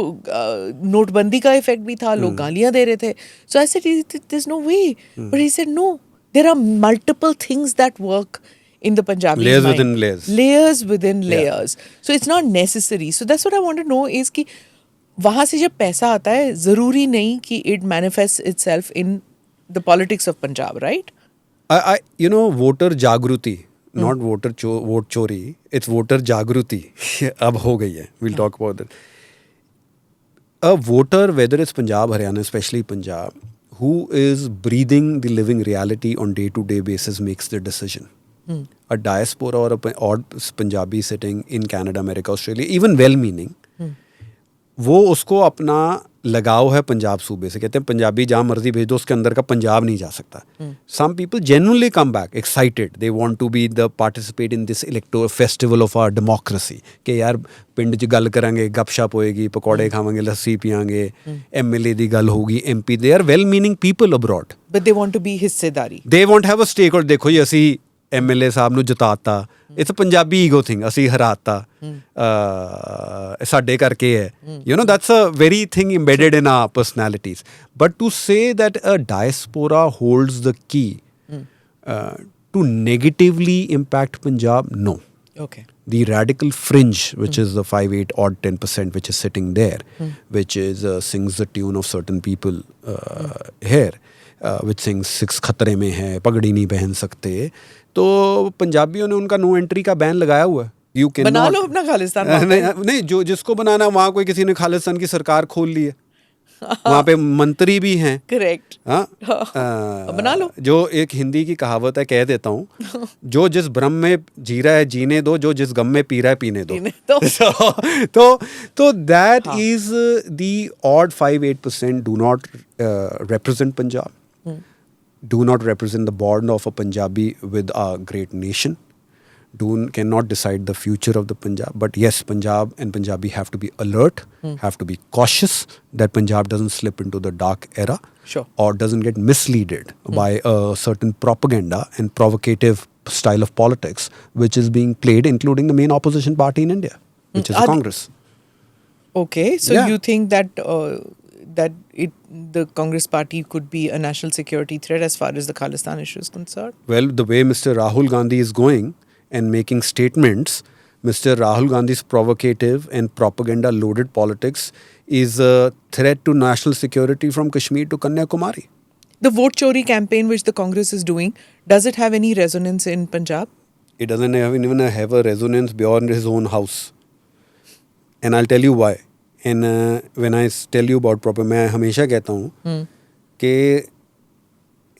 नोटबंदी का इफेक्ट भी था, लोग गालियाँ दे रहे थे. So I said, there's no way. But he said, no. There are multiple things that work in the Punjabi Layers mind. within layers. Layers within layers. So it's not necessary. So that's what I want to know is कि वहाँ से जब पैसा आता है, ज़रूरी नहीं कि it manifests itself in the politics of Punjab, right? Voter jagruti, not vote chori, it's voter jagruti. अब हो गई है. We'll talk about that. A voter, whether it's Punjab, Haryana, especially Punjab, who is breathing the living reality on day-to-day basis makes the decision. A diaspora or Punjabi sitting in Canada, America, Australia, even well-meaning, वो उसको अपना लगाव है पंजाब सूबे से. कहते हैं पंजाबी जहाँ मर्जी भेज दो, उसके अंदर का पंजाब नहीं जा सकता. Some people genuinely come back excited. They want to be participate in this electoral festival of our democracy. कि यार पिंड च गल करांगे, गपशप होएगी, पकौड़े खावांगे, लस्सी पियांगे, MLA दी गल होगी, MP. They are well-meaning people abroad. But they want to be हिस्सेदारी. They won't have a stake. और देखो जी ਅਸੀਂ MLA ਸਾਹਿਬ ਨੂੰ ਜਿਤਾਤਾ. It's a Punjabi ego thing. ਅਸੀਂ ਹਰਾਤਾ. ਸਾਡੇ ਕਰਕੇ ਹੈ. That's a very thing embedded in our personalities. But to say that a diaspora holds the key to negatively impact Punjab, no. Okay. the radical fringe, which is the 5, 8 odd 10% which is sitting there, which is sings the tune of certain people here, which sings six खतरे में है, पगड़ी नहीं पहन सकते, तो पंजाबियों ने उनका नो एंट्री का बैन लगाया हुआ है. You cannot बना लो अपना खालिस्तान वहाँ पे. नहीं, जो जिसको बनाना वहाँ कोई किसी ने खालिस्तान की सरकार खोल ली है, वहाँ पे मंत्री भी हैं. करेक्ट. बना लो. जो एक हिंदी की कहावत है, कह देता हूँ, जो जिस भ्रम में जी रहा है जीने दो, जो जिस गम में पी रहा है पीने दो. तो that is the odd 5-8% do not represent Punjab, do not represent the bond of a Punjabi with a great nation, cannot decide the future of the Punjab. But yes, Punjab and Punjabi have to be alert, have to be cautious that Punjab doesn't slip into the dark era, sure, or doesn't get misleaded by a certain propaganda and provocative style of politics which is being played, including the main opposition party in India, which is the Congress. Okay, so Yeah. you think that the Congress party could be a national security threat as far as the Khalistan issue is concerned? Well, the way Mr. Rahul Gandhi is going and making statements, Mr. Rahul Gandhi's provocative and propaganda-loaded politics is a threat to national security from Kashmir to Kanyakumari. The vote chori campaign which the Congress is doing, does it have any resonance in Punjab? It doesn't even have a resonance beyond his own house. And I'll tell you why. And when I tell you about मैं हमेशा कहता हूँ कि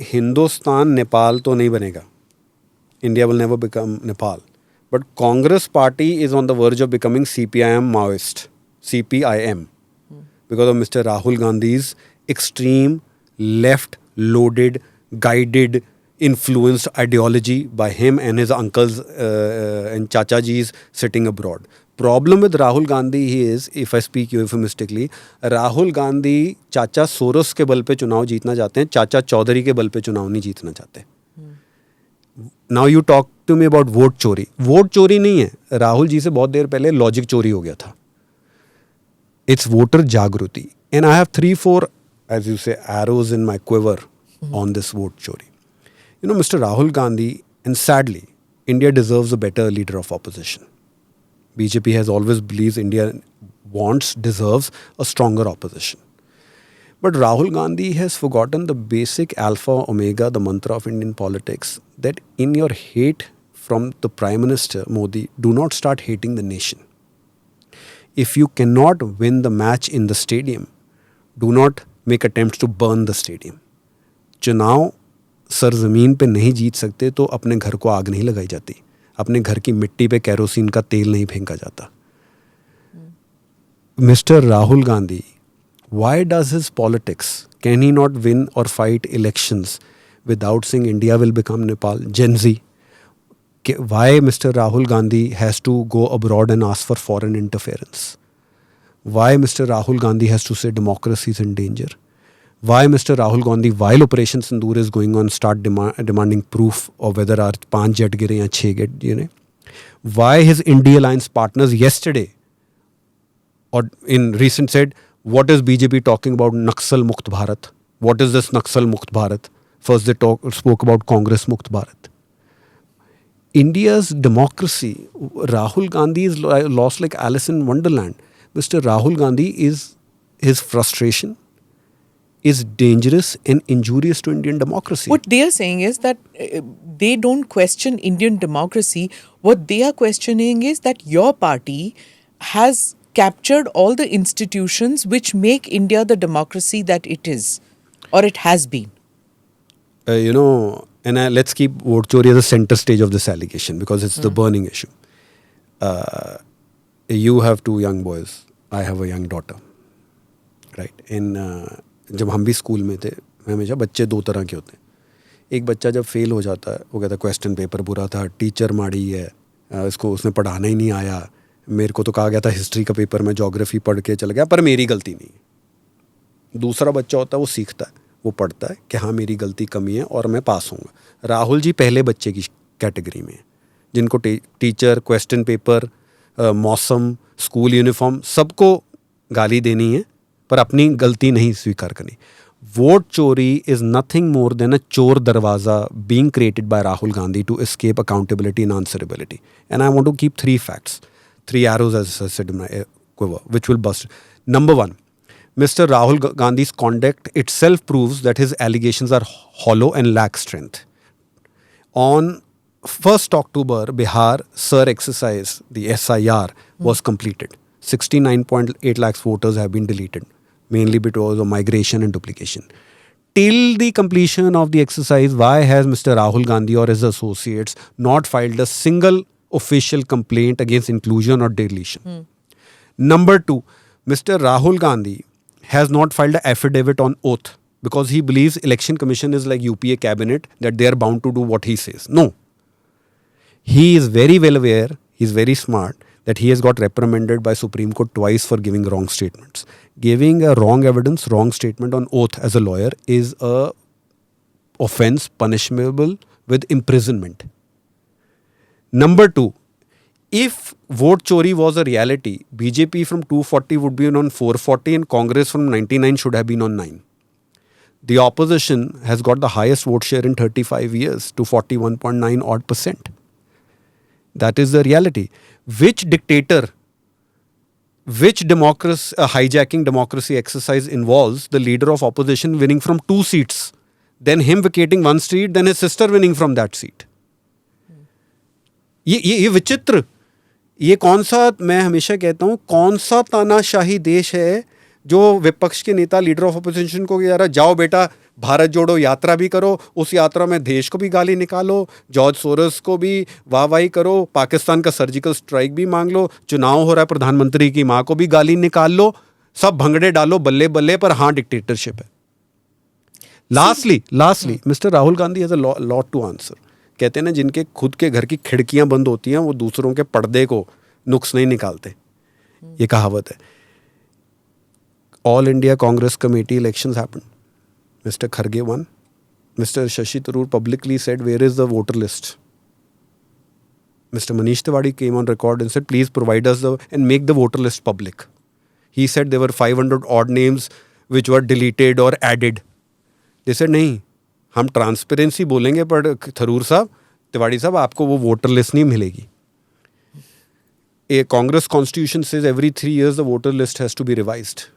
हिंदुस्तान नेपाल तो नहीं बनेगा. India will never become Nepal. But Congress party is on the verge of becoming CPIM Maoist. CPIM. Because of Mr. Rahul Gandhi's extreme, left-loaded, guided, influenced ideology by him and his uncles and chachajis sitting abroad. Problem with Rahul Gandhi is, if I speak euphemistically, Rahul Gandhi चाचा Soros के बल पे चुनाव जीतना चाहते हैं, चाचा चौधरी के बल पे चुनाव नहीं जीतना चाहते. Now you talk to me about vote चोरी. वोट चोरी नहीं है, राहुल जी से बहुत देर पहले लॉजिक चोरी हो गया था. इट्स वोटर जागृति. And I have 3-4 as you say arrows in my quiver on this vote चोरी. You know, mister Rahul Gandhi, and sadly India deserves a better leader of opposition. BJP has always believed India deserves a stronger opposition. But Rahul Gandhi has forgotten the basic alpha omega, the mantra of Indian politics, that in your hate from the Prime Minister Modi, do not start hating the nation. If you cannot win the match in the stadium, do not make attempts to burn the stadium. चुनाव सरजमीन पे नहीं जीत सकते तो अपने घर को आग नहीं लगाई जाती, अपने घर की मिट्टी पे कैरोसिन का तेल नहीं फेंका जाता. Mister Rahul Gandhi, why does his politics, can he not win or fight elections without saying India will become Nepal? Gen Z. Why Mr. Rahul Gandhi has to go abroad and ask for foreign interference? Why Mr. Rahul Gandhi has to say democracy is in danger? Why Mr. Rahul Gandhi, while Operation Sindoor is going on, start demanding proof of whether our 5 jet gire ya 6 jet gire? Why his India Alliance partners yesterday or in recent said, what is BJP talking about Naxal Mukt Bharat? What is this Naxal Mukt Bharat? First they spoke about Congress Mukt Bharat. India's democracy, Rahul Gandhi is lost like Alice in Wonderland. Mr. Rahul Gandhi his frustration is dangerous and injurious to Indian democracy. What they are saying is that they don't question Indian democracy. What they are questioning is that your party has captured all the institutions which make India the democracy that it is, or it has been. Let's keep vote chori as the center stage of this allegation because it's the burning issue. You have 2 young boys. I have a young daughter. Right? And जब हम भी school में थे, मैं हमेशा, बच्चे 2 तरह के होते हैं. एक बच्चा जब फेल हो जाता है, वो कहता है क्वेश्चन पेपर बुरा था, टीचर माड़ी है, इसको उसने पढ़ाना ही नहीं आया, मेरे को तो कहा गया था हिस्ट्री का पेपर, मैं ज्योग्राफी पढ़ के चला गया, पर मेरी गलती नहीं. दूसरा बच्चा होता है, वो सीखता है, वो पढ़ता है कि हाँ मेरी गलती कमी है और मैं पास होऊंगा. राहुल जी पहले बच्चे की कैटेगरी में हैं, जिनको टीचर, क्वेश्चन पेपर, मौसम, स्कूल यूनिफॉर्म, सबको गाली देनी है पर अपनी गलती नहीं स्वीकार करनी. vote chori is nothing more than a chor darwaza being created by Rahul Gandhi to escape accountability and answerability. And I want to keep three facts, three arrows, as I said in my quiver, which will bust. Number one, Mr. Rahul Gandhi's conduct itself proves that his allegations are hollow and lack strength. On 1st October, Bihar SIR exercise, the SIR, was completed. 69.8 lakhs voters have been deleted, mainly because of migration and duplication. Till the completion of the exercise, why has Mr. Rahul Gandhi or his associates not filed a single official complaint against inclusion or deletion? Number two, Mr. Rahul Gandhi has not filed an affidavit on oath because he believes Election Commission is like UPA cabinet, that they are bound to do what he says. No. He is very well aware, he is very smart, that he has got reprimanded by Supreme Court twice for giving wrong statements. Giving a wrong evidence, wrong statement on oath as a lawyer is a offence punishable with imprisonment. Number two, if vote chori was a reality, BJP from 240 would be on 440 and Congress from 99 should have been on 9. The opposition has got the highest vote share in 35 years to 41.9 odd percent. That is the reality. Which dictator, which democracy, hijacking democracy exercise involves the leader of opposition winning from 2 seats, then him vacating 1 seat, then his sister winning from that seat? ये विचित्र, ये कौन सा, मैं हमेशा कहता हूँ, कौन सा तानाशाही देश है जो विपक्ष के नेता लीडर ऑफ अपोजिशन को कह रहा जाओ बेटा भारत जोड़ो यात्रा भी करो, उस यात्रा में देश को भी गाली निकालो, जॉर्ज सोरस को भी वाहवाही करो, पाकिस्तान का सर्जिकल स्ट्राइक भी मांग लो, चुनाव हो रहा है प्रधानमंत्री की माँ को भी गाली निकाल लो, सब भंगड़े डालो बल्ले बल्ले, पर हाँ डिक्टेटरशिप है. Lastly mister Rahul Gandhi has a lot to answer. कहते हैं ना, जिनके खुद के घर की खिड़कियां बंद होती हैं वो दूसरों के पर्दे को नुक्स नहीं निकालते, ये कहावत है. All India Congress committee elections happened. Mr. Kharge won. Mr. Shashi Tharoor publicly said, where is the voter list? Mr. Manish Tiwari came on record and said, please provide us and make the voter list public. He said there were 500 odd names which were deleted or added. They said, नहीं, हम transparency बोलेंगे पर थरूर साहब, तिवाड़ी साहब, आपको वो voter list नहीं मिलेगी. A Congress constitution says every 3 years the voter list has to be revised.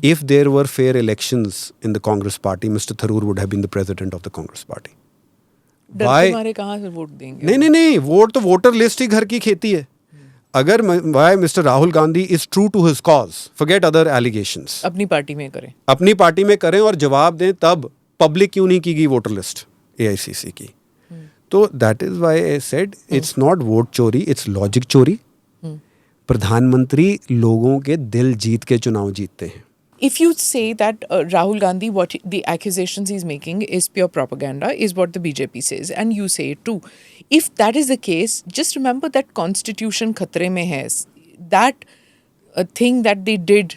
If there were fair elections in the Congress party, Mr. Tharoor would have been the president of the Congress party. डर तुम्हारे कहाँ से vote देंगे? नहीं, vote तो voter list ही घर की खेती है. अगर why Mr. Rahul Gandhi is true to his cause, forget other allegations. अपनी पार्टी में करें. अपनी पार्टी में करें और जवाब दें, तब पब्लिक क्यों नहीं की गई वोटर लिस्ट AICC की? तो that is why I said it's not vote चोरी, it's logic चोरी. प्रधानमंत्री लोगों के दिल जीत के चुनाव जीतते हैं. If you say that Rahul Gandhi, what the accusations he's making is pure propaganda, is what the BJP says, and you say it too. If that is the case, just remember that constitution khatre mein hai. That thing that they did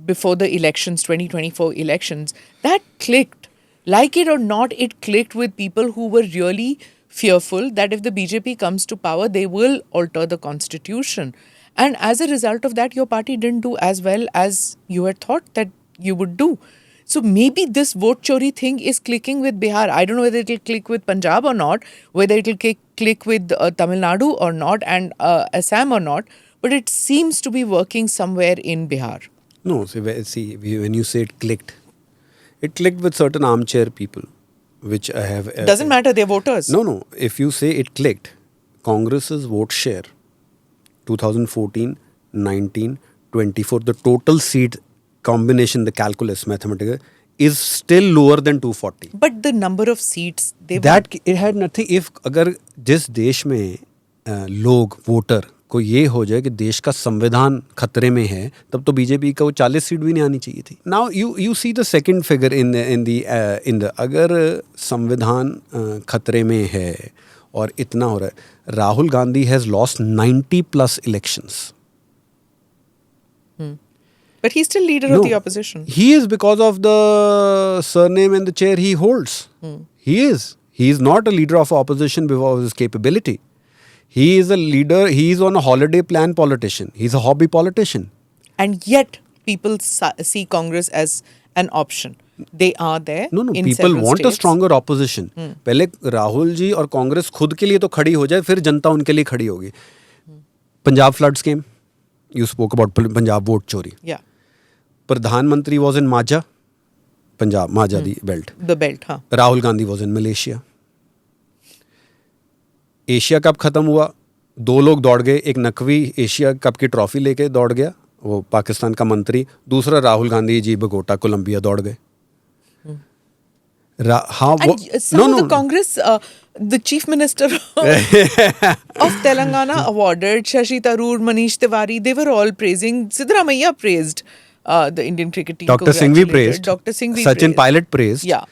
before the elections, 2024 elections, that clicked. Like it or not, it clicked with people who were really fearful that if the BJP comes to power, they will alter the constitution. And as a result of that, your party didn't do as well as you had thought that you would do. So maybe this vote chori thing is clicking with Bihar. I don't know whether it will click with Punjab or not, whether it will click with Tamil Nadu or not, and Assam or not. But it seems to be working somewhere in Bihar. No, see, when you say it clicked with certain armchair people, which I have... Doesn't matter, they're voters. No. If you say it clicked, Congress's vote share, 2014, 19, 24, the total seat combination, the calculus, mathematical, is still lower than 240. But the number of seats, it had nothing. If अगर जिस देश में लोग voter को ये हो जाए कि देश का संविधान खतरे में है, तब तो बीजेपी को 40 सीट भी नहीं आनी चाहिए थी. Now you see the second figure in the अगर संविधान खतरे में है और इतना हो रहा है, Rahul Gandhi has lost 90 plus elections. But he's still leader of the opposition. He is, because of the surname and the chair he holds. He is. He is not a leader of opposition because of his capability. He is a leader. He is on a holiday plan politician. He's a hobby politician. And yet people see Congress as an option. they are there. No in people several want a states. Stronger opposition. पहले राहुल जी और कांग्रेस खुद के लिए तो खड़ी हो जाए, फिर जनता उनके लिए खड़ी होगी. Punjab flood scheme, you spoke about Punjab vote चोरी. Yeah, प्रधानमंत्री was in Maaza, Punjab Maaza the belt. the belt. हाँ. Rahul Gandhi was in Malaysia. Asia cup खत्म हुआ, 2 लोग दौड़ गए. एक नकवी एशिया कप की ट्रॉफी लेके दौड़ गया, वो पाकिस्तान का मंत्री. दूसरा राहुल गांधी जी बगोटा कोलंबिया दौड़ गए. हाँ वो And some of the Congress, the chief minister of Telangana awarded Shashi Tharoor, Manish Tiwari. They were all praising. Siddaramaiah praised the Indian cricket team. Dr. Singhvi praised. Dr. Singhvi Sachin praised. Pilot praised. Yeah.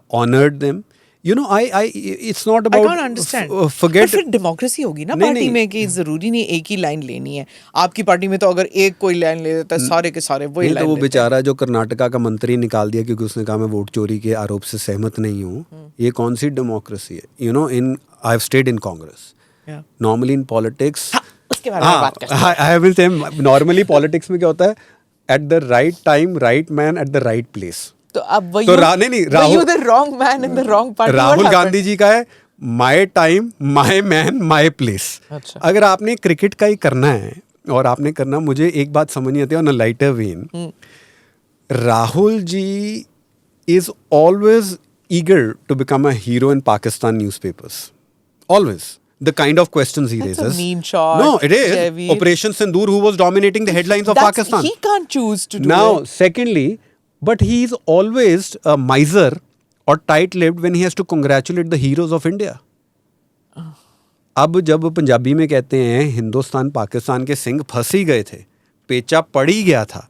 Honored them. You know, it's not I about. don't understand. Forget. But फिर democracy होगी ना नहीं, party नहीं. में कि जरूरी नहीं एक ही लाइन लेनी है. आपकी पार्टी में तो अगर एक कोई लाइन ले देता है सारे के सारे वही नहीं लाइन तो वो लेते हैं. बेचारा जो कर्नाटका का मंत्री निकाल दिया क्योंकि उसने कहा मैं वोट चोरी के आरोप से सहमत नहीं हूँ. ये कौन सी डेमोक्रेसी है? You know, in I have stayed in Congress. Yeah. Normally in politics, उसके बारे में बात करते हैं. I will say normally politics में क्या होता है? At the right time right man at the right place. तो अब वही तो नहीं, Rahul the wrong man in the wrong party. Rahul Gandhi ji का है my time my man my place. अच्छा. अगर आपने क्रिकेट का ही करना है और आपने करना, मुझे एक बात समझ नहीं आती on a lighter vein. Rahul ji is always eager to become a hero in Pakistan newspapers. Always. The kind of questions he That's raises. a mean shot. No, it is. Javeed. Operation Sindoor, who was dominating the headlines of Pakistan. He can't choose to do Now, it. secondly, but he is always a miser or tight-lipped when he has to congratulate the heroes of India. अब जब पंजाबी में कहते हैं हिंदुस्तान पाकिस्तान के सिंग फंस ही गए थे, पेचा पड़ ही गया था.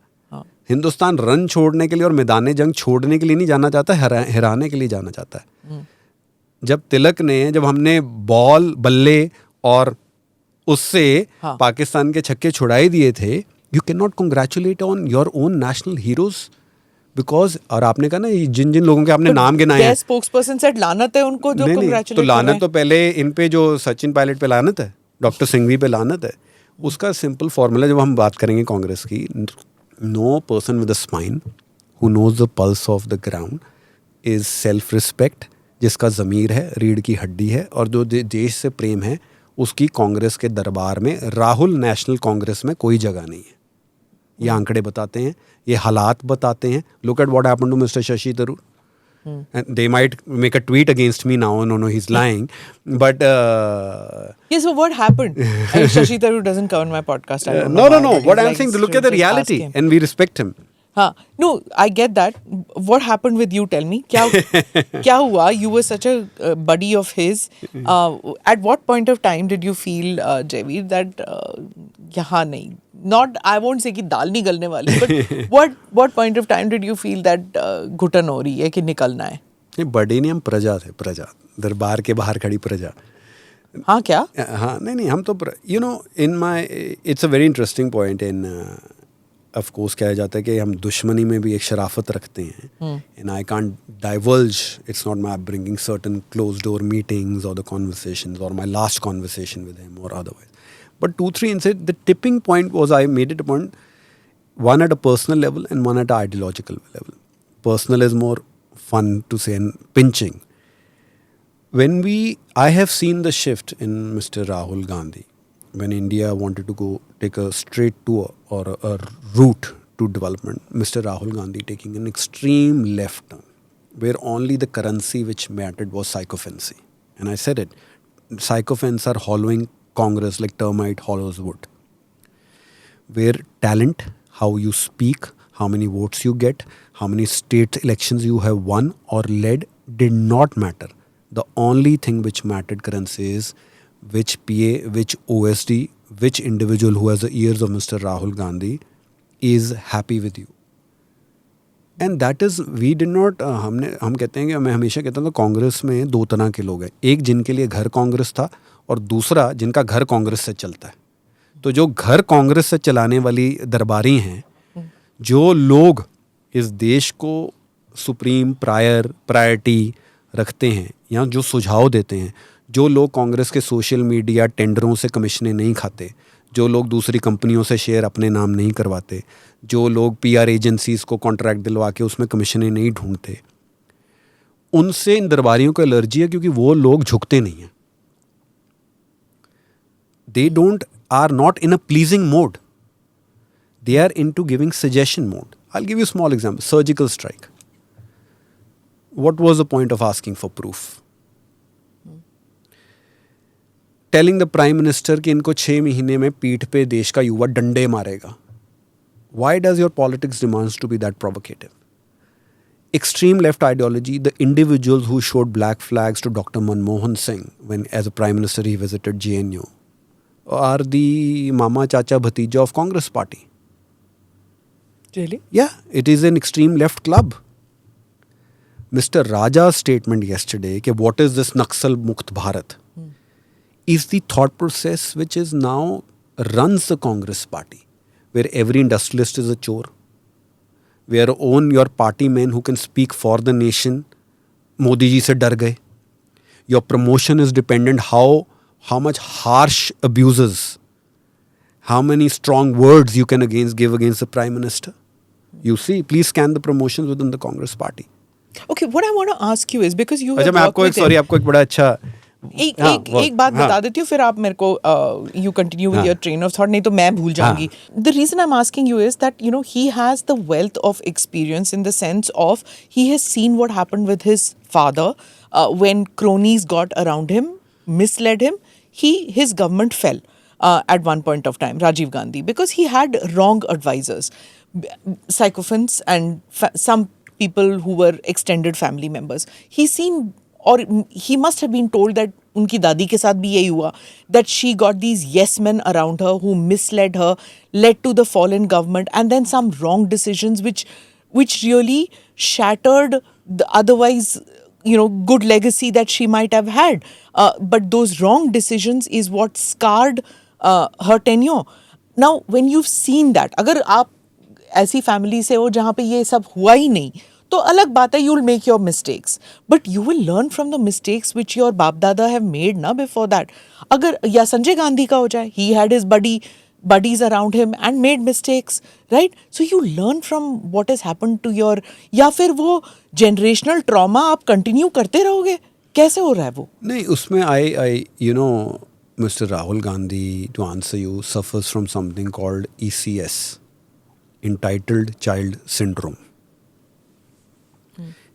हिंदुस्तान रन छोड़ने के लिए और मैदान जंग छोड़ने के लिए नहीं जाना चाहता, हराने के लिए जाना चाहता है. जब तिलक ने, जब हमने बॉल बल्ले और उससे पाकिस्तान के छक्के छुड़ाई दिए थे, you can not congratulate on your own national heroes because. और आपने कहा ना जिन जिन लोगों के आपने नाम गिनाए हैं, स्पोक्सपर्सन सेड लानत है उनको जो नहीं, कंग्रेचुलेट. तो लानत तो पहले इन पे जो सचिन पायलट पे लानत है, डॉक्टर सिंघवी पे लानत है. उसका सिंपल फॉर्मूला जब हम बात करेंगे कांग्रेस की, no person with a spine who knows the pulse of the ground is self respect. जिसका ज़मीर है, रीढ़ की हड्डी है और जो देश से प्रेम है, उसकी कांग्रेस के दरबार में, राहुल नेशनल कांग्रेस में कोई जगह नहीं है. ये आंकड़े बताते हैं, ये हालात बताते हैं. Look at what happened to mister Shashi Tharoor. And they might make a tweet against me now. No, he's lying. But yes, so what happened? And Shashi Tharoor doesn't come on my podcast. I don't know no. why, but What he's I'm like, saying, look at the just ask reality, him. and we respect him. हाँ, no, I get that. What happened with you? Tell me. क्या हुआ? You were such a buddy of his. At what point of time did you feel, Javeed, that यहाँ नहीं? Not, I won't say कि दाल नहीं गलने वाली, but what point of time did you feel that घुटन हो रही है कि निकलना है? नहीं, बड़े नहीं, हम प्रजा थे. प्रजा, दरबार के बाहर खड़ी प्रजा. हाँ क्या? हाँ नहीं हम तो you know in my it's a very interesting point. In of course कहा जाता है कि हम दुश्मनी में भी एक शराफत रखते हैं. And I can't diverge. It's not my bringing certain close door meetings और द कॉन्वर्सेशंस और my last conversation with him और otherwise. But 2-3 incidents, the tipping point was I made it a point, one at a personal level and one at an ideological level. Personal is more fun to say and pinching. I have seen the shift in Mr. Rahul Gandhi when India wanted to go take a straight tour or a route to development. Mr. Rahul Gandhi taking an extreme left turn where only the currency which mattered was sycophancy. And I said it. Sycophants are hollowing Congress like termite hollows wood. Where talent, how you speak, how many votes you get, how many state elections you have won or led did not matter. The only thing which mattered, currency, is which PA, which OSD, which individual who has the ears of Mr. Rahul Gandhi is happy with you. And that is, we did not, हम कहते हैं कि मैं हमेशा कहता हूँ कांग्रेस में 2 तरह के लोग हैं. एक जिनके लिए घर कांग्रेस था और दूसरा जिनका घर कांग्रेस से चलता है. तो जो घर कांग्रेस से चलाने वाली दरबारी हैं, जो लोग इस देश को सुप्रीम प्रायोरिटी रखते हैं या जो सुझाव देते हैं, जो लोग कांग्रेस के सोशल मीडिया टेंडरों से कमीशनें नहीं खाते, जो लोग दूसरी कंपनियों से शेयर अपने नाम नहीं करवाते, जो लोग PR एजेंसीज को कॉन्ट्रैक्ट दिलवा के उसमें कमीशनें नहीं ढूंढते, उनसे इन दरबारियों को एलर्जी है क्योंकि वो लोग झुकते नहीं हैं. They are not in a pleasing mode. They are into giving suggestion mode. I'll give you a small example. Surgical strike. What was the point of asking for proof? Telling the Prime Minister कि इनको 6 महीने में पीठ पे देश का युवा डंडे मारेगा. Why does your politics demands to be that provocative? Extreme left ideology, the individuals who showed black flags to Dr. Manmohan Singh when as a Prime Minister he visited JNU are the Mama Chacha Bhatija of Congress Party. Really? Yeah, it is an extreme left club. Mr. Raja's statement yesterday, कि what is this Naxal Mukt Bharat, is the thought process which is now runs the Congress Party, where every industrialist is a chore, where own your party men who can speak for the nation, Modi ji se dar gaye. Your promotion is dependent how much harsh abuses, how many strong words you can give against the Prime Minister. You see, please scan the promotions within the Congress Party. Okay, what I want to ask you is because you अच्छा have मैं worked आपको with him. आपको एक बड़ा अच्छा एक बात बता देती हूँ फिर आप मेरे को you continue with your train of thought, नहीं तो मैं भूल जाऊंगी. The reason I'm asking you is that he has the wealth of experience in the sense of he has seen what happened with his father when cronies got around him, misled him. His government fell at one point of time, Rajiv Gandhi, because he had wrong advisors, sycophants and some people who were extended family members. Or he must have been told that उनकी दादी के साथ भी यही हुआ, that she got these yes men around her who misled her, led to the fall in government, and then some wrong decisions which really shattered the otherwise good legacy that she might have had. But those wrong decisions is what scarred her tenure. Now, when you've seen that, अगर आप ऐसी family से हो जहाँ पे ये सब हुआ ही नहीं, तो अलग बात है, you will make your mistakes. But you will learn from the mistakes which your बाप दादा have made ना before that. अगर या संजय गांधी का हो जाए, he had his buddies around him and made mistakes, right? So you learn from what has happened to your, या फिर वो generational trauma आप continue करते रहोगे, कैसे हो रहा है वो? नहीं, उसमें I Mr. Rahul Gandhi, to answer you, suffers from something called ECS, Entitled Child Syndrome.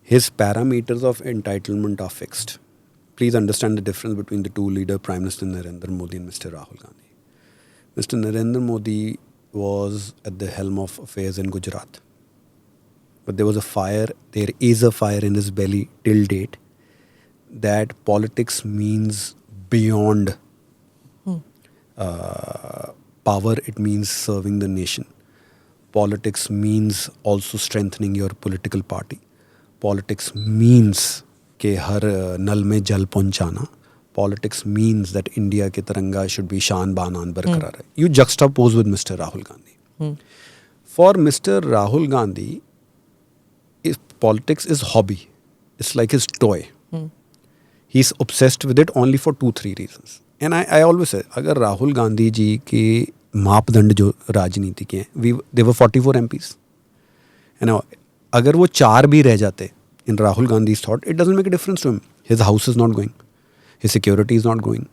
His parameters of entitlement are fixed. Please understand the difference between the two leaders, Prime Minister Narendra Modi and Mr. Rahul Gandhi. Mr. Narendra Modi was at the helm of affairs in Gujarat. But there is a fire in his belly till date that politics means beyond power, it means serving the nation. Politics means also strengthening your political party. Politics means कि हर नल में जल पहुंचाना. Politics means that India के तिरंगा should be शान बानान बरकरार है. You juxtapose with Mr. Rahul Gandhi. For Mr. Rahul Gandhi, politics is hobby. It's like his toy. He's obsessed with it only for 2-3 reasons. And I always say, अगर राहुल गांधी जी के मापदंड जो राजनीति के हैं, they were 44 MPs. And अगर वो 4 भी रह जाते, in Rahul Gandhi's thought, it doesn't make a difference to him. His house is not going. His security is not going.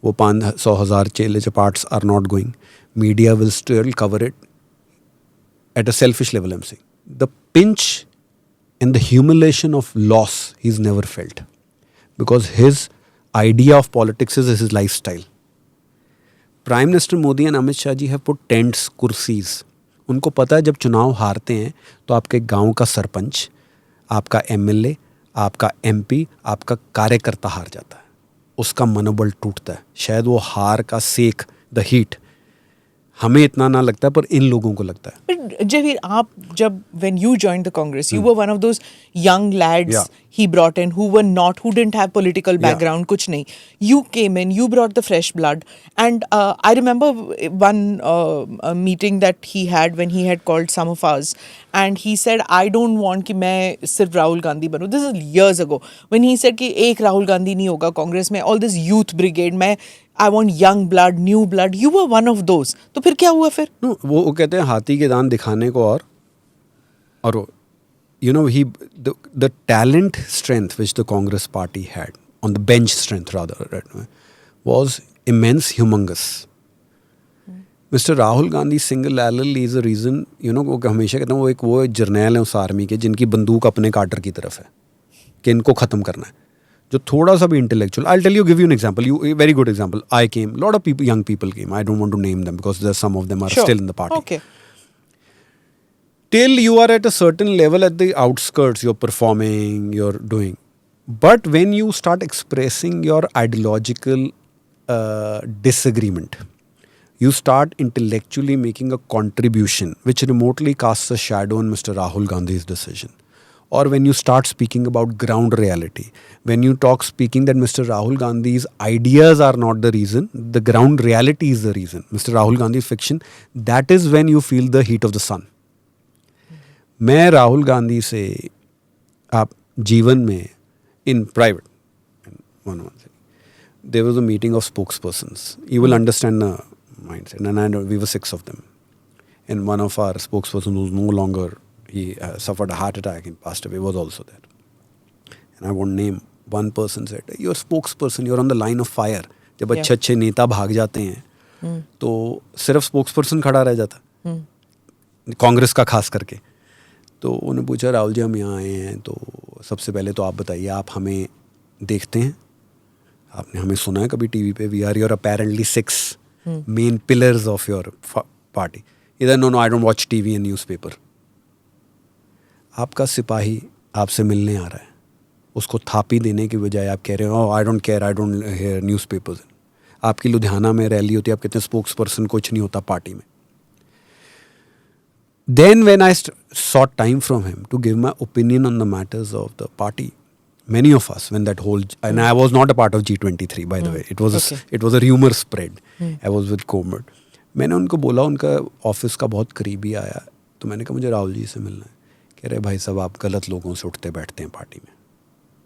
वो 500,000 चेले चपाट्स are not going. Media will still cover it. At a selfish level, I'm saying. The pinch and the humiliation of loss he's never felt. Because his idea of politics is his lifestyle. Prime Minister Modi and Amit Shah ji have put tents, kursis. उनको पता है जब चुनाव हारते हैं तो आपके गांव का सरपंच, आपका MLA, आपका MP, आपका कार्यकर्ता हार जाता है. उसका मनोबल टूटता है. शायद वो हार का सेक, द हीट, हमें इतना ना लगता है पर इन लोगों को लगता है. जब when you joined the Congress, you were one of those young lads Yeah. he brought in who didn't have political background, kuch nahi. You came in, you brought the fresh blood. And I remember one a meeting that he had when he had called some of us, and he said, I don't want कि मैं सिर्फ Rahul Gandhi बनूं. This is years ago. When he said कि एक राहुल गांधी नहीं होगा कांग्रेस में, all this youth brigade में, I want young blood, new blood. You were one of those. तो फिर क्या हुआ फिर? No, वो कहते हैं हाथी के दांत दिखाने को और you know, the talent strength which the Congress party had, on the bench strength rather, right, was immense, humongous. Mr. Rahul Gandhi single-handedly is a reason, you know, वो हमेशा कहता हूँ वो जर्नैल है उस आर्मी के जिनकी बंदूक अपने कार्टर की तरफ है कि इनको ख़त्म करना है. जो थोड़ा सा भी intellectual, I'll give you an example. A very good example. I came, lot of people, young people came. I don't want to name them because some of them are Sure. still in the party. Okay. Till you are at a certain level at the outskirts, you're performing, you're doing. But when you start expressing your ideological disagreement, you start intellectually making a contribution which remotely casts a shadow on Mr. Rahul Gandhi's decision. Or when you start speaking about ground reality, when you speaking that Mr. Rahul Gandhi's ideas are not the reason, the ground reality is the reason. Mr. Rahul Gandhi's fiction, that is when you feel the heat of the sun. मैं राहुल गांधी से आप जीवन में in private, there was a meeting of spokespersons. You will understand the mindset. And we were 6 of them. And one of our spokespersons who's no longer, he suffered a heart attack and passed away, was also there. And I won't name. One person said, you're a spokesperson, you're on the line of fire. जब अच्छे नेता भाग जाते हैं तो सिर्फ spokesperson खड़ा रह जाता, कांग्रेस का खास करके. तो उन्होंने पूछा, राहुल जी हम यहाँ आए हैं तो सबसे पहले तो आप बताइए, आप हमें देखते हैं, आपने हमें सुना है कभी टीवी पे? We are your apparently 6 main pillars of your party. इधर no I don't watch TV and newspaper. आपका सिपाही आपसे मिलने आ रहा है, उसको थापी देने की बजाय आप कह रहे हो I don't care, I don't hair newspapers. आपकी लुधियाना में रैली होती है, आप कहते हैं स्पोक्स पर्सन कुछ नहीं होता पार्टी में. Then when I sought time from him to give my opinion on the matters of the party, many of us, when that whole, and I was not a part of G23 by the way, it was a rumor spread. I was with Comert. मैंने उनको बोला, उनका office का बहुत करीबी आया तो मैंने कहा मुझे राहुल जी से मिलना है. कह रहे भाई साहब आप गलत लोगों से उठते बैठते हैं पार्टी में.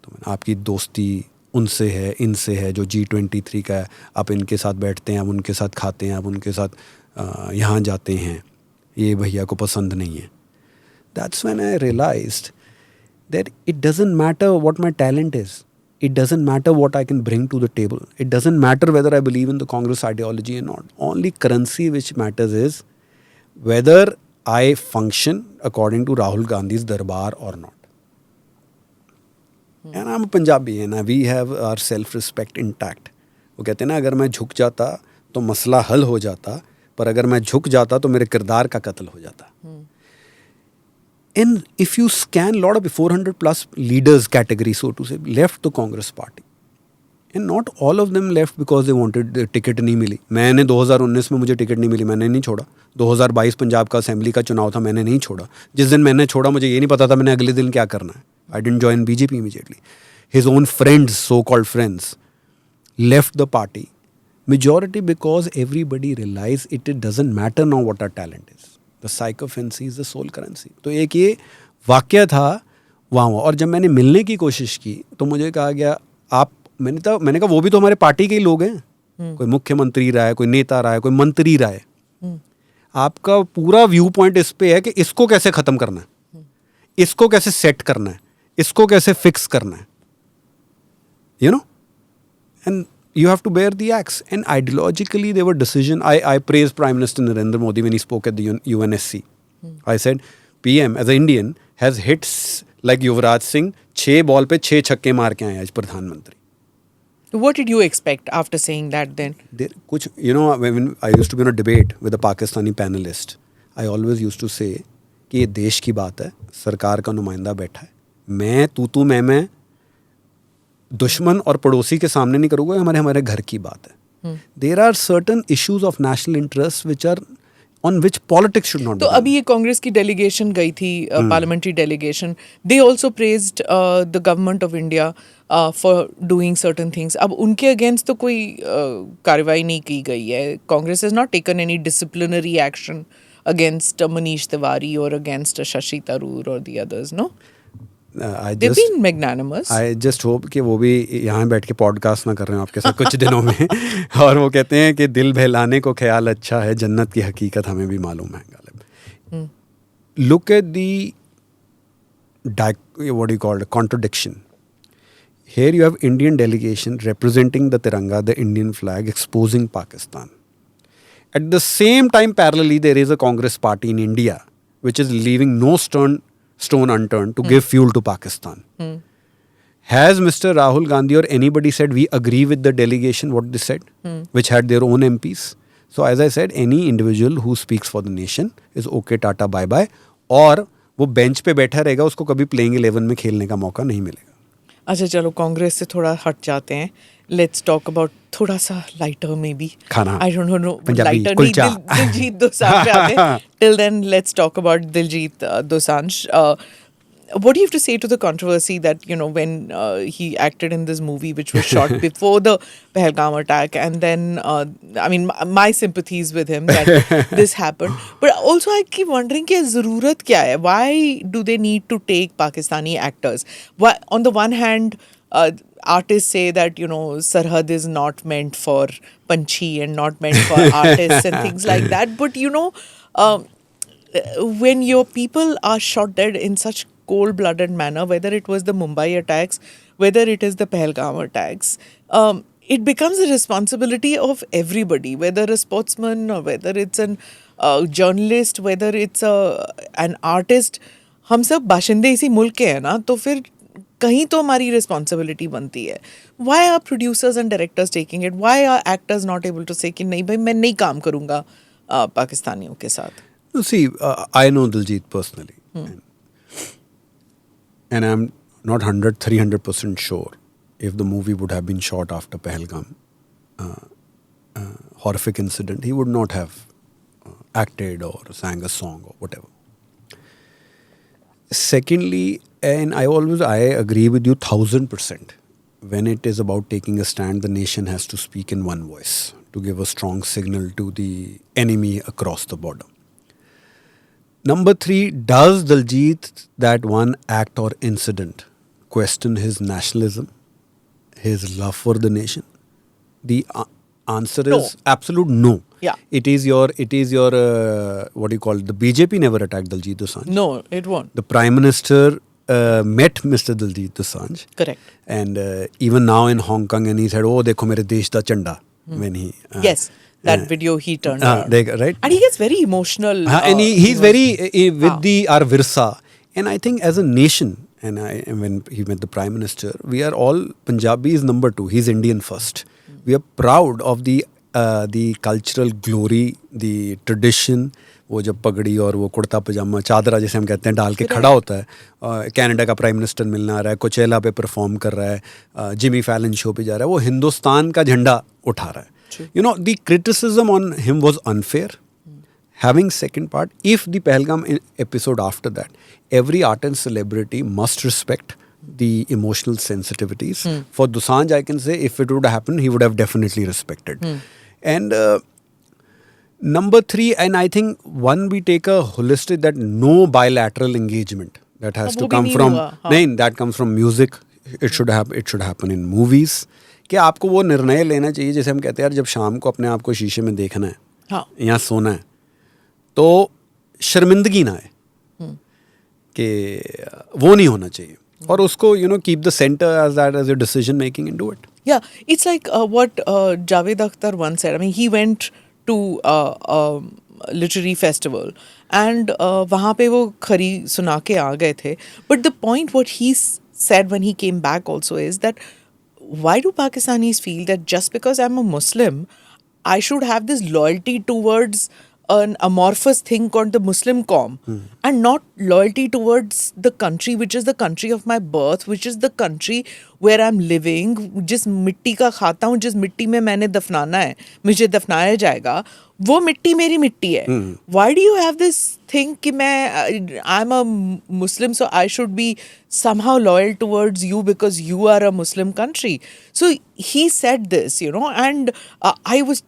तो मैंने, आपकी दोस्ती उनसे है, इनसे है जो G23 का है, आप इनके साथ बैठते हैं, आप उनके साथ खाते हैं, आप उनके साथ यहाँ जाते हैं, ये भैया को पसंद नहीं है. That's when I realized that it doesn't matter what my talent is. It doesn't matter what I can bring to the table. It doesn't matter whether I believe in the Congress ideology or not. Only currency which matters is whether I function according to Rahul Gandhi's darbar or not. And I'm a Punjabi and we have our self-respect intact. वो कहते हैं ना, अगर मैं झुक जाता तो मसला हल हो जाता, पर अगर मैं झुक जाता तो मेरे किरदार का कत्ल हो जाता. And if you scan a lot of 400 plus leaders category, so to say, left the Congress party. And not all of them left because they wanted the ticket नहीं मिली. मैंने 2019 में मुझे टिकट नहीं मिली, मैंने नहीं छोड़ा. 2022 पंजाब का असेंबली का चुनाव था, मैंने नहीं छोड़ा. जिस दिन मैंने छोड़ा मुझे ये नहीं पता था मैंने अगले दिन क्या करना है. I didn't join BJP immediately. His own friends, so-called friends, left the party. Majority because everybody realized it doesn't matter now what our talent is. The sycophancy is the sole currency. तो एक ये वाक्य था वहाँ. और जब मैंने मिलने की कोशिश की तो मुझे कहा गया आप, मैंने कहा वो भी तो हमारे पार्टी के ही लोग हैं. कोई मुख्यमंत्री रहा है, कोई नेता रहा है, कोई मंत्री रहा है. आपका पूरा व्यू पॉइंट इस पे है कि इसको कैसे ख़त्म करना है, इसको कैसे सेट करना है, इसको कैसे फिक्स करना है. You know? And you have to bear the axe. And ideologically, there were decisions. I praised Prime Minister Narendra Modi when he spoke at the UNSC. I said, PM as an Indian has hit like Yuvraj Singh, 6 ball पे 6 छक्के मार के आए आज प्रधानमंत्री. What did you expect after saying that then? कुछ, you know, when I used to be on a debate with a Pakistani panelist, I always used to say कि ये देश की बात है, सरकार का नुमाइंदा बैठा है, मैं तू मैं दुश्मन और पड़ोसी के सामने नहीं करूँगा, हमारे घर की बात है. There are certain issues of national interest which are on which politics should not तो be done. अभी ये कांग्रेस की डेलीगेशन गई थी, parliamentary delegation, they also praised the government of India for doing certain things. अब उनके अगेंस्ट तो कोई कार्रवाई नहीं की गई है. Congress has not taken any disciplinary action against Manish Tiwari or against Shashi Tharoor or the others, no? They've been magnanimous. I just hope कि वो भी यहाँ बैठ के पॉडकास्ट ना कर रहे हो आपके साथ कुछ दिनों में. और वो कहते हैं कि दिल बहलाने को ख्याल अच्छा है, जन्नत की हकीकत हमें भी मालूम है. Ghalib, look at the what do you call it, contradiction. Here you have Indian delegation representing the Tiranga, the Indian flag, exposing Pakistan. At the same time, parallelly, there is a Congress party in India which is leaving no stone unturned to give fuel to Pakistan. Has Mr. Rahul Gandhi or anybody said we agree with the delegation, what they said, which had their own MPs? So as I said, any individual who speaks for the nation is okay, tata, bye bye. और वो bench पे बैठा रहेगा, उसको कभी playing 11 में खेलने का मौका नहीं मिलेगा. अच्छा चलो कांग्रेस से थोड़ा हट जाते हैं. लेट्स टॉक अबाउट थोड़ा सा लाइटर मे बी. खाना. I don't know Punjabi lighter kulcha. Diljit Dosanjh पे आते हैं. Till then let's talk about Diljit Dosanjh. What do you have to say to the controversy that, you know, when he acted in this movie which was shot before the Pahalgam attack, and then I mean my sympathies with him that this happened, but also I keep wondering कि ज़रूरत क्या है? Why do they need to take Pakistani actors? Why, on the one hand, artists say that, you know, Sarhad is not meant for Panchi and not meant for artists and things like that, but you know, when your people are shot dead in such cold-blooded manner, whether it was the Mumbai attacks, whether it is the Pahalgam attacks, it becomes a responsibility of everybody, whether a sportsman or whether it's an journalist, whether it's an artist. हम सब बाशिंदे इसी मुल्क के हैं ना, तो फिर कहीं तो हमारी रिस्पॉन्सिबिलिटी बनती है. Why are producers and directors taking it? Why are actors not able to say कि नहीं भाई मैं नहीं काम करूँगा पाकिस्तानियों के साथ? See, I know Diljit personally. And I'm not 300% sure if the movie would have been shot after Pahalgam horrific incident, he would not have acted or sang a song or whatever. Secondly, and I agree with you 1000%. When it is about taking a stand, the nation has to speak in one voice to give a strong signal to the enemy across the border. Number 3, does Diljit, that one act or incident, question his nationalism, his love for the nation? The answer is absolute no. Yeah. It is your what do you call it? The BJP never attacked Diljit Dosanjh. No, it won't. The Prime Minister met Mr. Diljit Dosanjh. Correct. And even now in Hong Kong, and he said, "Oh, dekho mere desh da chanda." When he yes. That video he turned on. Right? And he gets very emotional. And he's very with the our virsa. And I think as a nation, and when he met the Prime Minister, we are all Punjabi is number 2. He's Indian first. We are proud of the cultural glory, the tradition. वो जब पगड़ी और वो कुर्ता पजामा चादरा जैसे हम कहते हैं डाल के खड़ा होता है, कनाडा का प्राइम मिनिस्टर मिलने आ रहा है, कोचेला पे परफॉर्म कर रहा है, जिमी फैलन शो पे जा रहा है, वो हिंदुस्तान का झंडा उठा रहा है. You know, the criticism on him was unfair. Having second part, if the Pahalgam episode after that, every art and celebrity must respect the emotional sensitivities. For Dosanjh, I can say if it would happen, he would have definitely respected. And number 3, and I think one, we take a holistic that no bilateral engagement that has to come from. That comes from music. It should happen in movies. कि आपको वो निर्णय लेना चाहिए, जैसे हम कहते हैं यार जब शाम को अपने आप को शीशे में देखना है या सोना है तो शर्मिंदगी ना है कि वो नहीं होना चाहिए, और उसको keep the center as your decision making and do it. Yeah, it's like what Javed Akhtar once said. I mean, he went to a literary festival and वहाँ पे वो खरी सुना के आ गए थे. But the point what he said when he came back also is that why do Pakistanis feel that just because I'm a Muslim, I should have this loyalty towards an amorphous thing called the Muslim Qawm and not loyalty towards the country, which is the country of my birth, which is the country where I'm living, जिस मिट्टी का खाता हूँ, जिस मिट्टी में मैंने दफनाना है, मुझे दफनाया जाएगा, वो मिट्टी मेरी मिट्टी है. Why do you have this thing कि I'm a Muslim, so I should be somehow loyal towards you because you are a Muslim country? So he said this, you know, and I was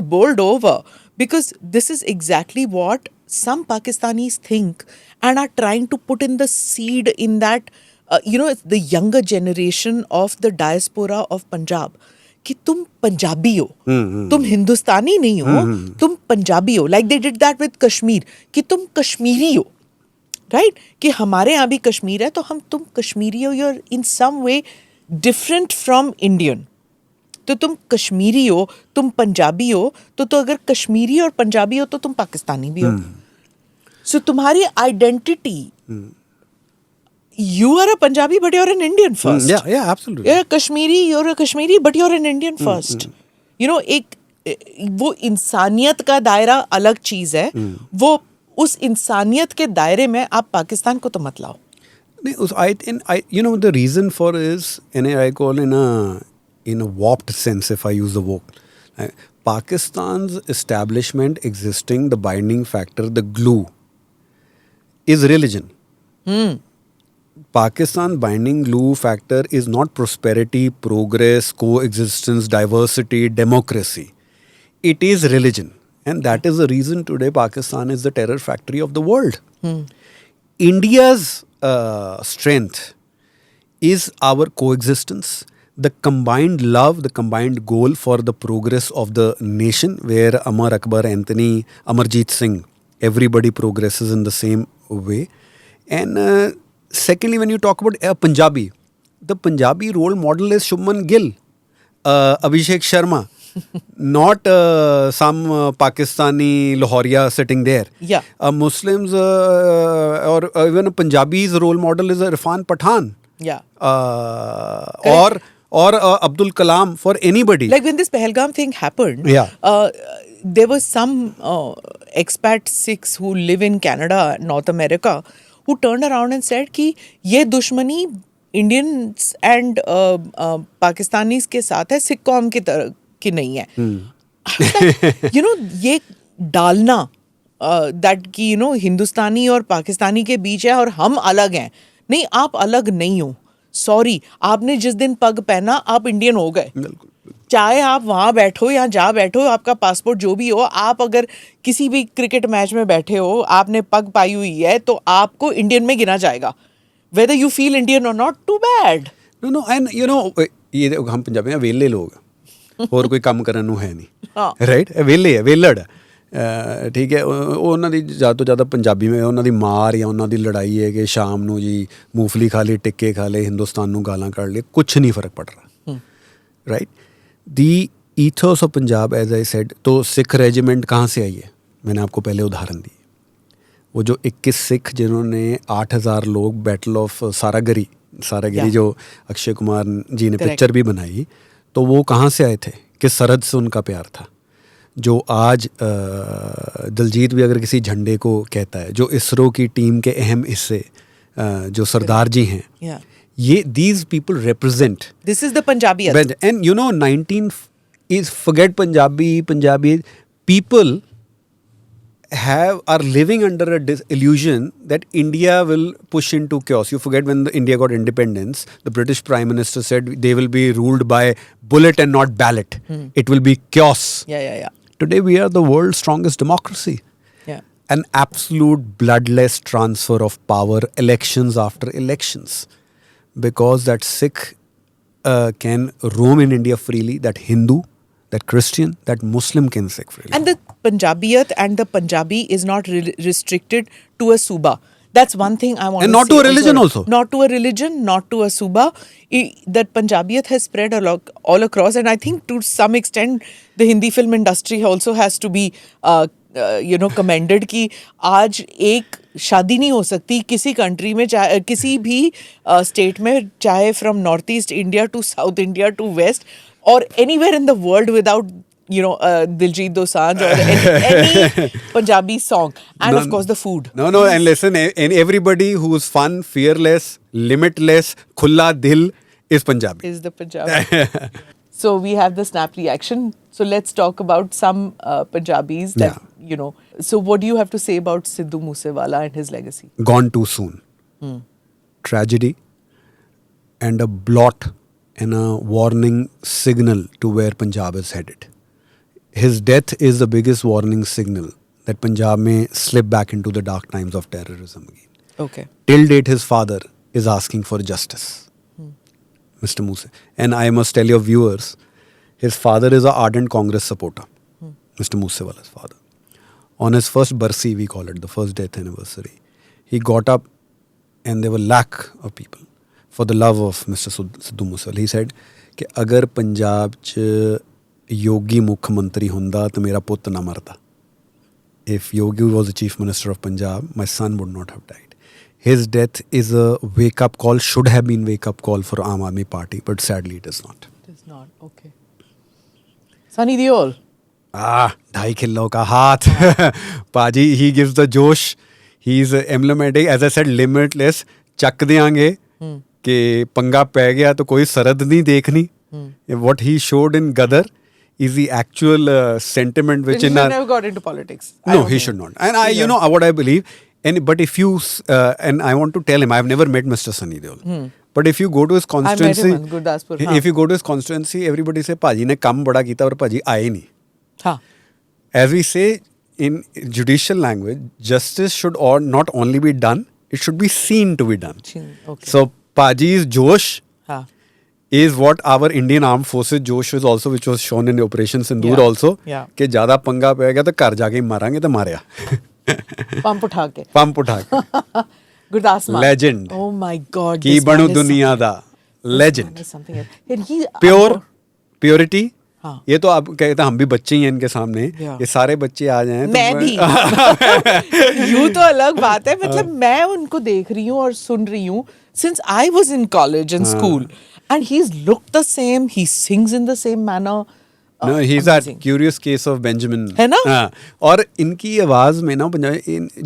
bowled over because this is exactly what some Pakistanis think and are trying to put in the seed in that, you know, the younger generation of the diaspora of Punjab. कि तुम पंजाबी हो, तुम हिंदुस्तानी नहीं हो, तुम पंजाबी हो. Like they did that with Kashmir, कि तुम कश्मीरी हो, right? कि हमारे यहाँ भी कश्मीर है, तो तुम कश्मीरी हो, you're in some way different from Indian. तो तुम कश्मीरी हो, तुम पंजाबी हो, तो अगर कश्मीरी और पंजाबी हो तो तुम पाकिस्तानी भी हो. So तुम्हारी identity, you are a Punjabi but you're an Indian first. Yeah, absolutely. You're a Kashmiri but you're an Indian first. You know, वो इंसानियत का दायरा अलग चीज है. वो उस इंसानियत के दायरे में आप पाकिस्तान को तो मत लाओ. You know, the reason for is, and I call in a warped sense, if I use the word, Pakistan's establishment existing, the binding factor, the glue, is religion. Pakistan binding glue factor is not prosperity, progress, coexistence, diversity, democracy. It is religion. And that is the reason today Pakistan is the terror factory of the world. India's strength is our coexistence, the combined love, the combined goal for the progress of the nation, where Amar Akbar, Anthony, Amarjeet Singh, everybody progresses in the same way. And secondly, when you talk about Punjabi, the Punjabi role model is Shubman Gill, Abhishek Sharma, not some Pakistani Lahoria sitting there. Yeah. Muslims or even a Punjabi's role model is Irfan Pathan. Yeah. Or Abdul Kalam, for anybody. Like when this Pahalgam thing happened, there were some expat Sikhs who live in Canada, North America, who turned around and said कि ये दुश्मनी Indians and Pakistanis के साथ है, सिख कौम की नहीं है. You know, ये डालना that कि you know हिंदुस्तानी और पाकिस्तानी के बीच है और हम अलग हैं. नहीं, आप अलग नहीं हो. सॉरी, आपने जिस दिन पग पहना आप इंडियन हो गए. चाहे आप वहाँ बैठो या जा बैठो, आपका पासपोर्ट जो भी हो, आप अगर किसी भी क्रिकेट मैच में बैठे हो, आपने पग पाई हुई है, तो आपको इंडियन में गिना जाएगा. Whether you feel Indian or not, too bad. No, and you know, ये हम पंजाबी में वेले लोग, और कोई काम करने ਨੂੰ है नहीं, right? वेले है, वेलड़, ठीक है. ਉਹਨਾਂ ਦੀ ਜ਼ਿਆਦਾ ਤੋਂ ਜ਼ਿਆਦਾ ਪੰਜਾਬੀ में ਉਹਨਾਂ ਦੀ ਮਾਰ ਜਾਂ ਉਹਨਾਂ ਦੀ ਲੜਾਈ ਹੈ ਕਿ ਸ਼ਾਮ ਨੂੰ ਜੀ ਮੂੰਗਫਲੀ ਖਾ ਲਈ, ਟਿੱਕੇ ਖਾ ਲਏ, ਹਿੰਦੁਸਤਾਨ ਨੂੰ ਗਾਲਾਂ ਕੱਢ ਲਈ, ਕੁਛ नहीं फर्क पड़ रहा, right? The ethos of Punjab, as I said, तो सिख रेजिमेंट कहाँ से आई है? मैंने आपको पहले उदाहरण दी. वो जो 21 सिख जिन्होंने 8000 लोग बैटल ऑफ सारागिरी जो अक्षय कुमार जी ने पिक्चर भी बनाई, तो वो कहाँ से आए थे? किस सरहद से उनका प्यार था? जो आज दिलजीत भी अगर किसी झंडे को कहता है, जो इसरो की टीम के अहम हिस्से जो सरदार जी हैं, ये these people represent. This is the Punjabi. And you know, 19 is forget Punjabi. People are living under a illusion that India will push into chaos. You forget when India got independence, the British Prime Minister said they will be ruled by bullet and not ballot. It will be chaos. Yeah. Today we are the world's strongest democracy. Yeah. An absolute bloodless transfer of power, elections after elections. Because that Sikh can roam in India freely, that Hindu, that Christian, that Muslim can Sikh freely. And the Punjabiyat and the Punjabi is not restricted to a Suba. That's one thing I want and to say. And not to a religion also. Not to a religion, not to a Suba. That Punjabiyat has spread all across. And I think to some extent, the Hindi film industry also has to be commended कि आज एक शादी नहीं हो सकती किसी country में, चाहे किसी भी स्टेट में, चाहे from north east India to south India to west or anywhere in the world without Diljit Dosanjh or any Punjabi song. And of course, the food. No, and listen, and everybody who's fun, fearless, limitless, khulla dil is Punjabi. Is the Punjabi. So we have the snap reaction. So let's talk about some Punjabis that, So what do you have to say about Sidhu Moosewala and his legacy? Gone too soon. Tragedy and a blot and a warning signal to where Punjab is headed. His death is the biggest warning signal that Punjab may slip back into the dark times of terrorism again. Okay. Till date, his father is asking for justice, Mr. Moose. And I must tell your viewers, his father is an ardent Congress supporter, Mr. Moosewala's father. On his first Barsi, we call it, the first death anniversary, he got up and there were lack of people for the love of Mr. Sidhu Moosewala. He said, कि अगर पंजाब च योगी मुख्यमंत्री हुंदा तो मेरा पुत्र ना मरता. If Yogi was the chief minister of Punjab, my son would not have died. His death is a wake-up call, should have been wake-up call for Aam Aadmi Party, but sadly it is not. It is not, okay. Sunny Deol. 2.5 kilo ka haath. Paji, he gives the josh. He's emblematic, as I said, limitless. Chak deange. कि पंगा पै गया तो कोई सरहद नहीं देखनी. What he showed in Gadar is the actual sentiment which He in our... never got into politics. No, he should not. And I, what I believe, but if you, and I want to tell him, I've never met Mr. Sunny Deol. But if you go to his constituency, I met him in Gurdaspur. If you go to his constituency, everybody say, Paji ne kam bada kita aur Paji aaye nahi. Haan. As we say in judicial language, justice should not only be done, it should be seen to be done. Okay. So Paji's Josh is what our Indian Armed Forces Josh is also, which was shown in the Operation Sindoor also. कि ज़्यादा पंगा पे गया तो घर जाके ही मारांगे तो मारेगा. पंप उठा के. पंप उठा के. गुरदास मान. Legend. Oh my God. की बनू दुनिया दा. Legend. Pure. Purity. ये तो आप कहते हैं हम भी बच्चे ही हैं इनके सामने. ये सारे बच्चे आ जाएं. मैं भी. यूँ तो अलग बात है. मतलब मैं उनको देख रही हूँ और सुन रही हूँ since I was in college and school, and he's looked the same. He sings in the same manner. No, he's that curious case of Benjamin. है ना? और इनकी आवाज में ना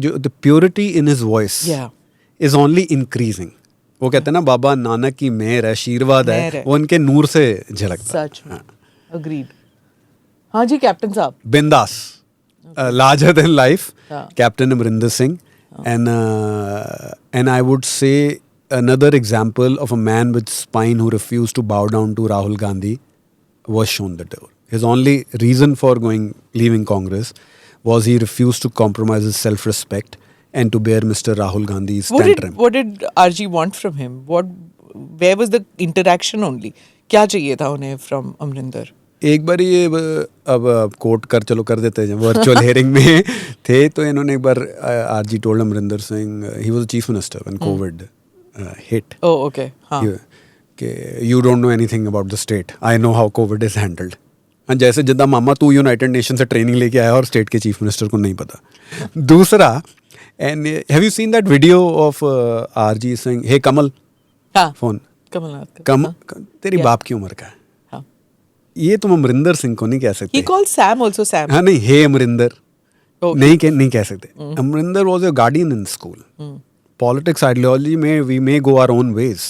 जो the purity in his voice is only increasing. वो कहते हैं ना बाबा नानक की मेहर है, आशीर्वाद है, वो उनके नूर से झलकता. सच में. Agreed. हाँ जी, कैप्टन साहब. बिंदास. Larger than life. Captain Amrinder Singh. And I would say another example of a man with spine who refused to bow down to Rahul Gandhi was shown the door. His only reason for leaving Congress was he refused to compromise his self-respect and to bear Mr. Rahul Gandhi's tantrum. What did RG want from him? Where was the interaction only? क्या चाहिए था उन्हें from Amrinder? एक बार ये अब court कर देते हैं वर्चुअल हेयरिंग में थे तो इन्होंने एक बार RG told Amarinder Singh he was the chief minister when covid hit. Oh, okay. You don't know anything about the state. I know how COVID is handled. And जैसे जिद्दा मामा तू यूनाइटेड नेशन से ट्रेनिंग लेके आया और स्टेट के चीफ मिनिस्टर को नहीं पता. दूसरा, and have you seen that video of RG saying, "Hey Kamal, phone Kamalnath तेरी बाप की उम्र का है." ये तुम अमरिंदर सिंह को नहीं कह सकते. He called Sam also Sam. हाँ नहीं, हे अमरिंदर नहीं कह सकते. Amarinder was a guardian in school. Politics ideology we may go our own ways.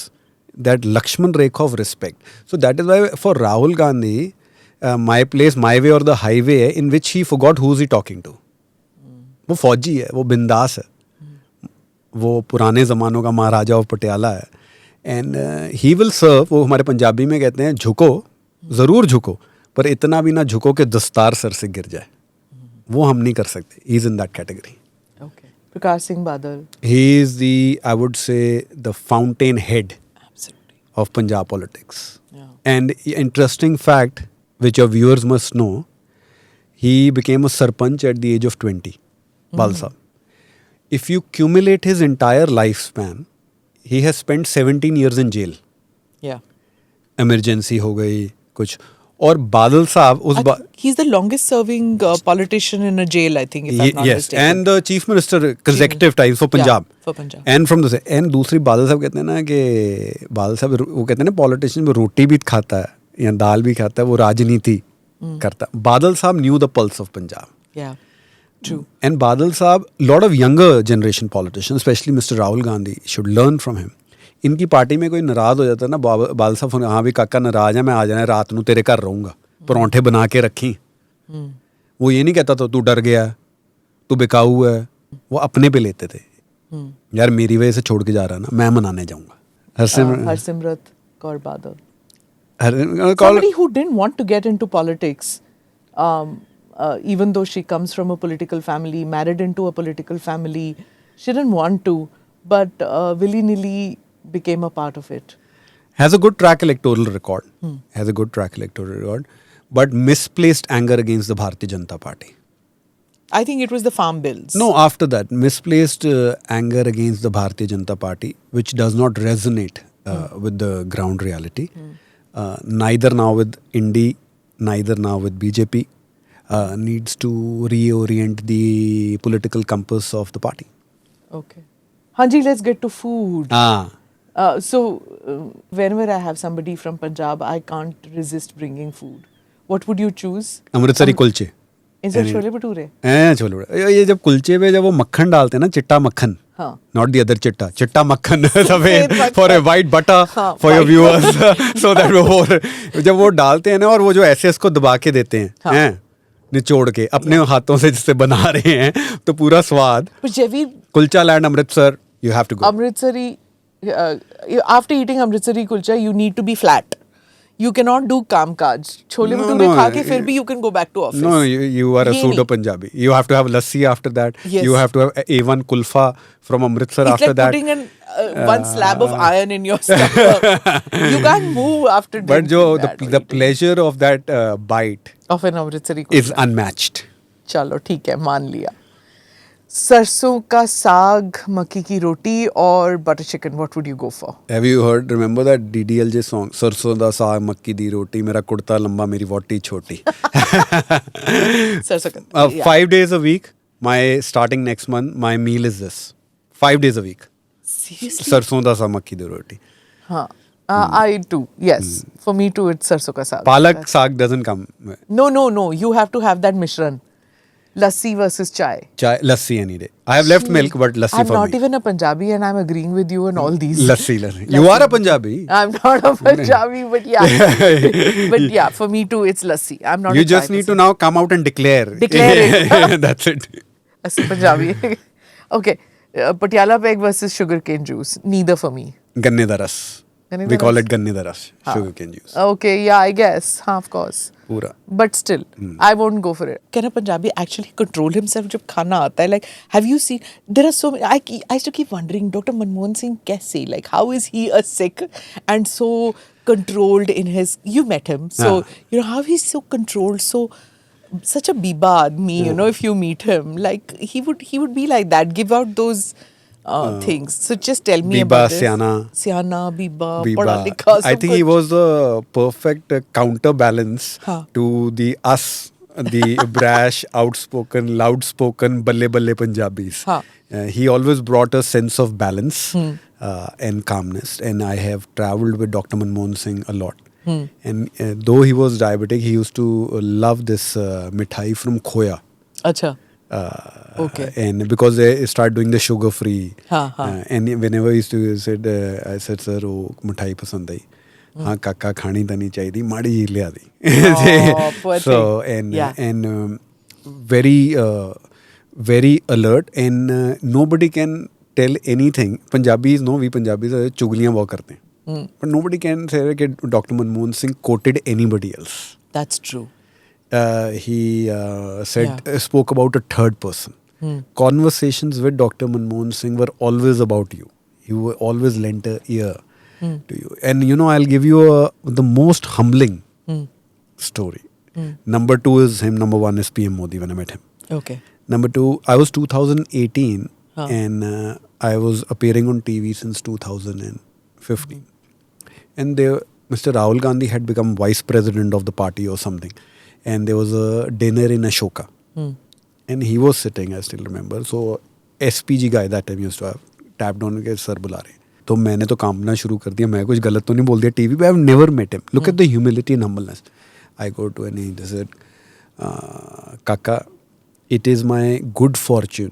That Lakshman Rekha of respect. So that is why for Rahul Gandhi, my place, my way or the highway, in which he forgot who is he talking to. वो फौजी है, वो बिंदास है, वो पुराने ज़मानों का महाराजा of Patiala है. And he will serve. वो हमारे पंजाबी में कहते हैं झुको, ज़रूर झुको, पर इतना भी ना झुको कि दस्तार सर से गिर जाए. वो हम नहीं कर सकते. He is in that category. Prakash Singh Badal. He is I would say, the fountain head of Punjab politics. And interesting fact, which your viewers must know, he became a sarpanch at the age of 20, Bal Sahab. If you cumulate his entire lifespan, he has spent 17 years in jail. Emergency हो गई कुछ. और बादल साहब he's the longest serving politician in a jail, I think, if I'm not mistaken. And the chief minister consecutive times for Punjab. For Punjab. And from the and दूसरी बादल साहब कहते हैं ना कि बादल साहब वो कहते हैं ना पॉलिटिशियन में रोटी भी खाता है या दाल भी खाता है, वो राजनीति करता. Badal Saab knew the pulse of Punjab. Yeah, true. And Badal Saab, lot of younger generation politicians, especially Mr. Rahul Gandhi, should learn from him. इनकी पार्टी में कोई नाराज हो जाता है ना, बादल साहब हाँ भी काका नाराज है, मैं आ जाना रात ਨੂੰ तेरे घर रहूँगा, परौंठे बना के रखी. वो ये नहीं कहता था तू डर गया, तू बिकाऊ है. वो अपने पे लेते थे. यार मेरी वजह से छोड़ के जा रहा ना, मैं मनाने जाऊँगा. Harsimrat Kaur Badal. Somebody who didn't want to get into politics, even though she comes from a political family, married into a political family, she didn't want to, but willy-nilly became a part of it. Has a good track electoral record. Has a good track electoral record. But misplaced anger against the Bharatiya Janata Party. I think it was the farm bills. No, after that, misplaced anger against the Bharatiya Janata Party, which does not resonate with the ground reality. Neither now with Indi, neither now with BJP. Needs to reorient the political compass of the party. Okay. Hanji, let's get to food. So, whenever I have somebody from Punjab, I can't resist bringing food. What would you choose? Amritsari kulche. Instead chole bhature. Chole bhature. ये जब कुलचे पे जब वो मक्खन डालते हैं ना, चिट्टा मक्खन. हाँ. Not the other चिट्टा मक्खन. सफेद for a white butter for your viewers. So that वो जब वो डालते हैं ना और वो जो ऐसे इसको दबा के देते हैं, निचोड़ के अपने हाथों से जिससे बना रहे हैं, तो पूरा स्वाद. Kulcha land Amritsar, you have to go. Amritsari, after eating Amritsari kulcha, you need to be flat. You cannot do काम-काज. छोले भटूरे खा के फिर भी you can go back to office. No, you are a pseudo Punjabi. You have to have lassi after that. Yes. You have to have A1 kulfa from Amritsar it's after like that. It's like putting one slab of iron in your stomach. You can't move after But drinking the pleasure of that bite of an Amritsari kulcha is unmatched. चलो ठीक है, मान लिया. सरसों का साग, मक्की की रोटी और butter chicken, what would you go for? Have you remember that DDLJ song? सरसों दा साग मक्की दी रोटी, मेरा कुर्ता लंबा मेरी वोटी छोटी. सरसों का. 5 days a week, starting next month, my meal is this. 5 days a week. Seriously? सरसों दा साग मक्की दी रोटी. हाँ. I too, yes. For me too, it's sarson ka saag. Palak saag doesn't come. No. You have to have that mishran. Lassi versus chai. Lassi any day. I have left milk, but lassi I'm for me. not even a Punjabi and I'm agreeing with you on all these. Lassi. You are a Punjabi. I'm not a Punjabi, but yeah. But yeah, for me too, it's lassi. I'm not. You just need to now come out and declare. Declare it. That's it. Lassi Punjabi. Okay. Patiala peg versus sugarcane juice. Neither for me. Ganne da ras. We call it ganne da ras. Sugarcane juice. Okay, yeah, I guess. Of course. Pura. But still, I won't go for it. Can a Punjabi actually control himself जब खाना आता है? Like, have you seen? There are so many. I used to keep wondering, Dr. Manmohan Singh कैसे? Like, how is he a Sikh and so controlled in his? You met him, so you know how he's so controlled, such a biba admi. You know, if you meet him, like he would be like that. Give out those things. So just tell me about this. Siana, Biba. Padha likha, I think he was the perfect counterbalance to the brash, outspoken, loud-spoken, balle Punjabis. He always brought a sense of balance and calmness. And I have travelled with Dr. Manmohan Singh a lot. And though he was diabetic, he used to love this mithai from Khoya. Acha. Okay. And because they start doing the sugar free, and whenever he used to said, I said, sir, वो मिठाई पसंद आई. हाँ काका खानी तो नहीं चाहिए, माड़ी जी ले आदी. So and very alert, and nobody can tell anything. Punjabis know, we Punjabis चुगलियाँ बहुत करते हैं. But nobody can say that Dr. Manmohan Singh quoted anybody else. That's true. He spoke about a third person. Conversations with Dr. Manmohan Singh were always about you. He always lent an ear to you. And you know, I'll give you the most humbling story. Number 2 is him. Number 1 is PM Modi when I met him. Okay. Number 2, I was 2018 and I was appearing on TV since 2015. And Mr. Rahul Gandhi had become vice president of the party or something. And there was a dinner in Ashoka. And he was sitting, I still remember. So SPG guy that time used to have tapped on के sir बुला रहे. तो मैंने तो कामना शुरू कर दिया. मैं कुछ गलत तो नहीं बोल दिया TV पे. I've never met him. Look at the humility and humbleness. I go to any, they said, Kaka, it is my good fortune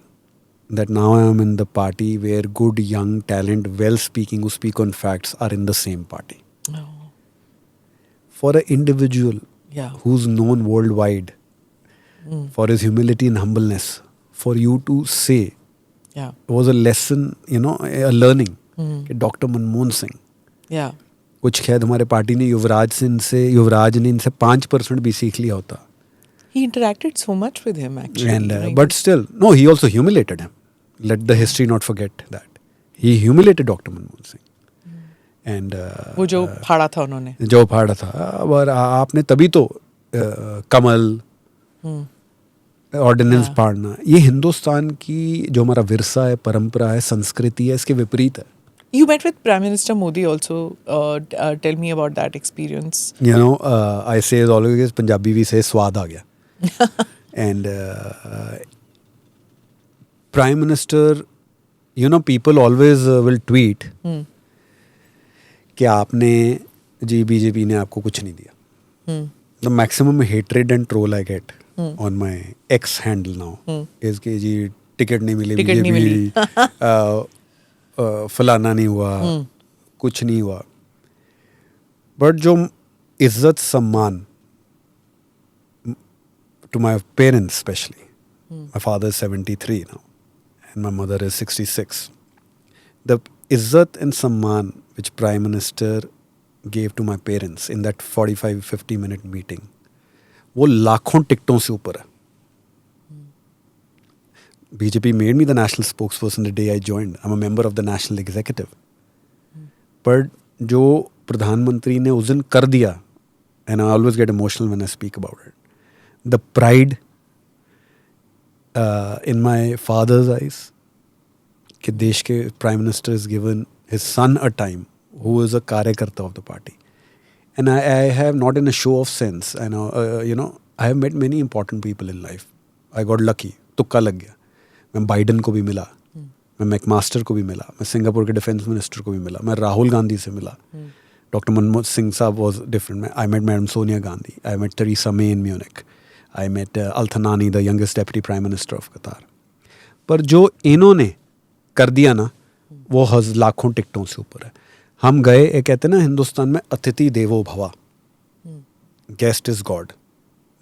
that now I am in the party where good, young, talent, well-speaking, who speak on facts are in the same party. Oh. For an individual Yeah. who's known worldwide for his humility and humbleness, for you to say, Yeah. was a lesson, you know, a learning. कि doctor Manmohan Singh, Yeah. कुछ शायद हमारे party ने युवराज ने इनसे 5% भी सीख लिया होता. He interacted so much with him, actually. And right? but still, no, he also humiliated him. Let the history not forget that. He humiliated Dr. Manmohan Singh. And वो जो फाड़ा था उन्होंने. जो फाड़ा था, और आपने तभी तो कमल ऑर्डिनेंस फाड़ना, ये हिंदुस्तान की जो हमारा विरसा है, परंपरा है, संस्कृति है, इसके विपरीत है. You met with Prime Minister Modi also. Tell me about that experience. You know, I say always, Punjabi we say स्वाद आ गया. And Prime Minister, you know, people always will tweet कि आपने जी बीजेपी ने आपको कुछ नहीं दिया. The maximum hatred and troll I get on my X handle now is कि जी टिकट नहीं मिली, टिकट नहीं मिली. फलाना नहीं हुआ, कुछ नहीं हुआ. बट जो इज्जत सम्मान to my parents especially, my father is 73 now and my mother is 66, the izzat and samman which Prime Minister gave to my parents in that 45-50 minute meeting, वो लाखों टिकटों से ऊपर है. BJP made me the national spokesperson the day I joined. I'm a member of the national executive. But जो प्रधानमंत्री ने उस दिन कर दिया, and I always get emotional when I speak about it, the pride in my father's eyes कि देश के Prime Minister has given his son a time who is a कार्यकर्ता of the party. And I have, not in a show of sense, and you know, I have met many important people in life. I got lucky, तुक्का लग गया. मैं Biden को भी मिला, मैं McMaster को भी मिला, मैं सिंगापुर के डिफेंस मिनिस्टर को भी मिला, मैं राहुल गांधी से मिला. Doctor Manmohan Singh sahab was different. I met madam Sonia Gandhi, I met Theresa May in Munich, I met Al Thani, the youngest deputy prime minister of Qatar. पर जो इन्होंने कर दिया ना, वो लाखों टिकटों से ऊपर है. हम गए, ये कहते हैं ना हिंदुस्तान में अतिथि देवो भवा, guest is god.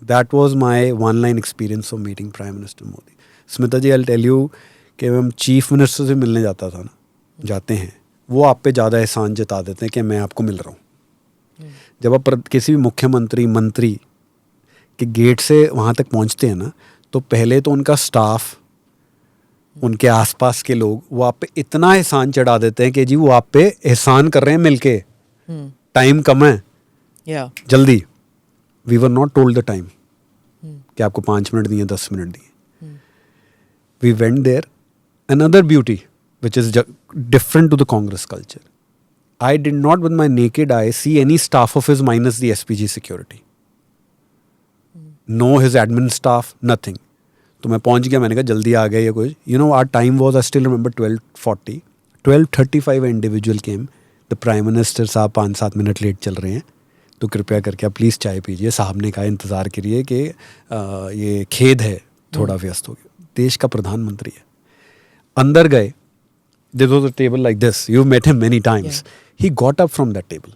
That was my one line experience of meeting prime minister Modi. Smita ji, I tell you कि हम चीफ मिनिस्टर से मिलने जाता था ना, जाते हैं, वो आप पे ज़्यादा एहसान जता देते हैं कि मैं आपको मिल रहा हूँ. जब आप किसी भी मुख्यमंत्री मंत्री के गेट से वहाँ तक पहुँचते हैं ना, तो पहले तो उनका स्टाफ, उनके आसपास के लोग वो आप पे इतना एहसान चढ़ा देते हैं कि जी वो आप पे एहसान कर रहे हैं मिलके, टाइम कम है, जल्दी. We were not told the time कि आपको 5 मिनट दिए, 10 मिनट दिए. We went there. Another beauty, which is different to the Congress culture. I did not with my naked eye see any staff of his minus the SPG security. No his admin staff, nothing. तो मैं पहुंच गया, मैंने कहा जल्दी आ गया या कुछ. You know, our time was, I still remember 12:40. 12:35 individual came. The Prime Minister साहब 5-7 मिनट लेट चल रहे हैं, तो कृपया करके आप प्लीज़ चाय पीजिए. साहब ने कहा इंतज़ार करिए कि ये खेद है, थोड़ा व्यस्त हो गया. देश का प्रधानमंत्री है. अंदर गए, there was a table like this. You've met him many times. He got up from that table.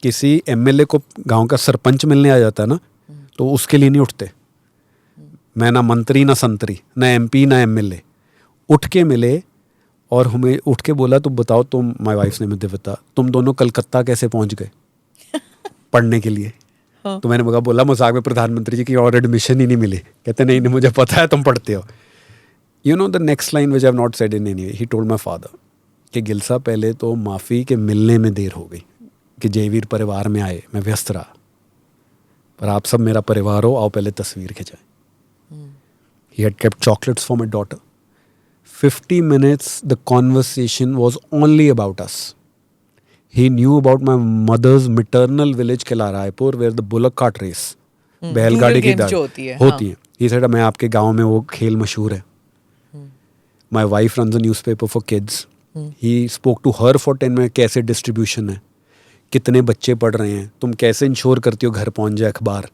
किसी MLA को गांव का सरपंच मिलने आ जाता है ना, तो उसके लिए नहीं उठते. मैं ना मंत्री ना संतरी, ना MP ना MLA. उठ के मिले और हमें उठ के बोला, तो बताओ तुम, माय वाइफ ने मुझे बता, तुम दोनों कलकत्ता कैसे पहुंच गए पढ़ने के लिए. तो मैंने बोला मजाक में, प्रधानमंत्री जी की और एडमिशन ही नहीं मिली. कहते नहीं मुझे पता है तुम पढ़ते हो. You know the next line which I have not said in any way, he told my father कि गिल साहब पहले तो माफ़ी के मिलने में देर हो गई कि जयवीर परिवार में आए, मैं व्यस्त रहा, पर आप सब मेरा परिवार हो, आओ पहले तस्वीर खिंचाएं. He had kept chocolates for my daughter. 50 minutes the conversation was only about us. He knew about my mother's maternal village Kelaraypur where the bullock cart race, बैलगाड़ी की दौड़ होती है. He said मैं आपके गांव में वो खेल मशहूर है. My wife runs a newspaper for kids. He spoke to her for 10 minutes कैसे distribution है, कितने बच्चे पढ़ रहे हैं, तुम कैसे इंश्योर करती हो घर पहुंच जाए अखबार,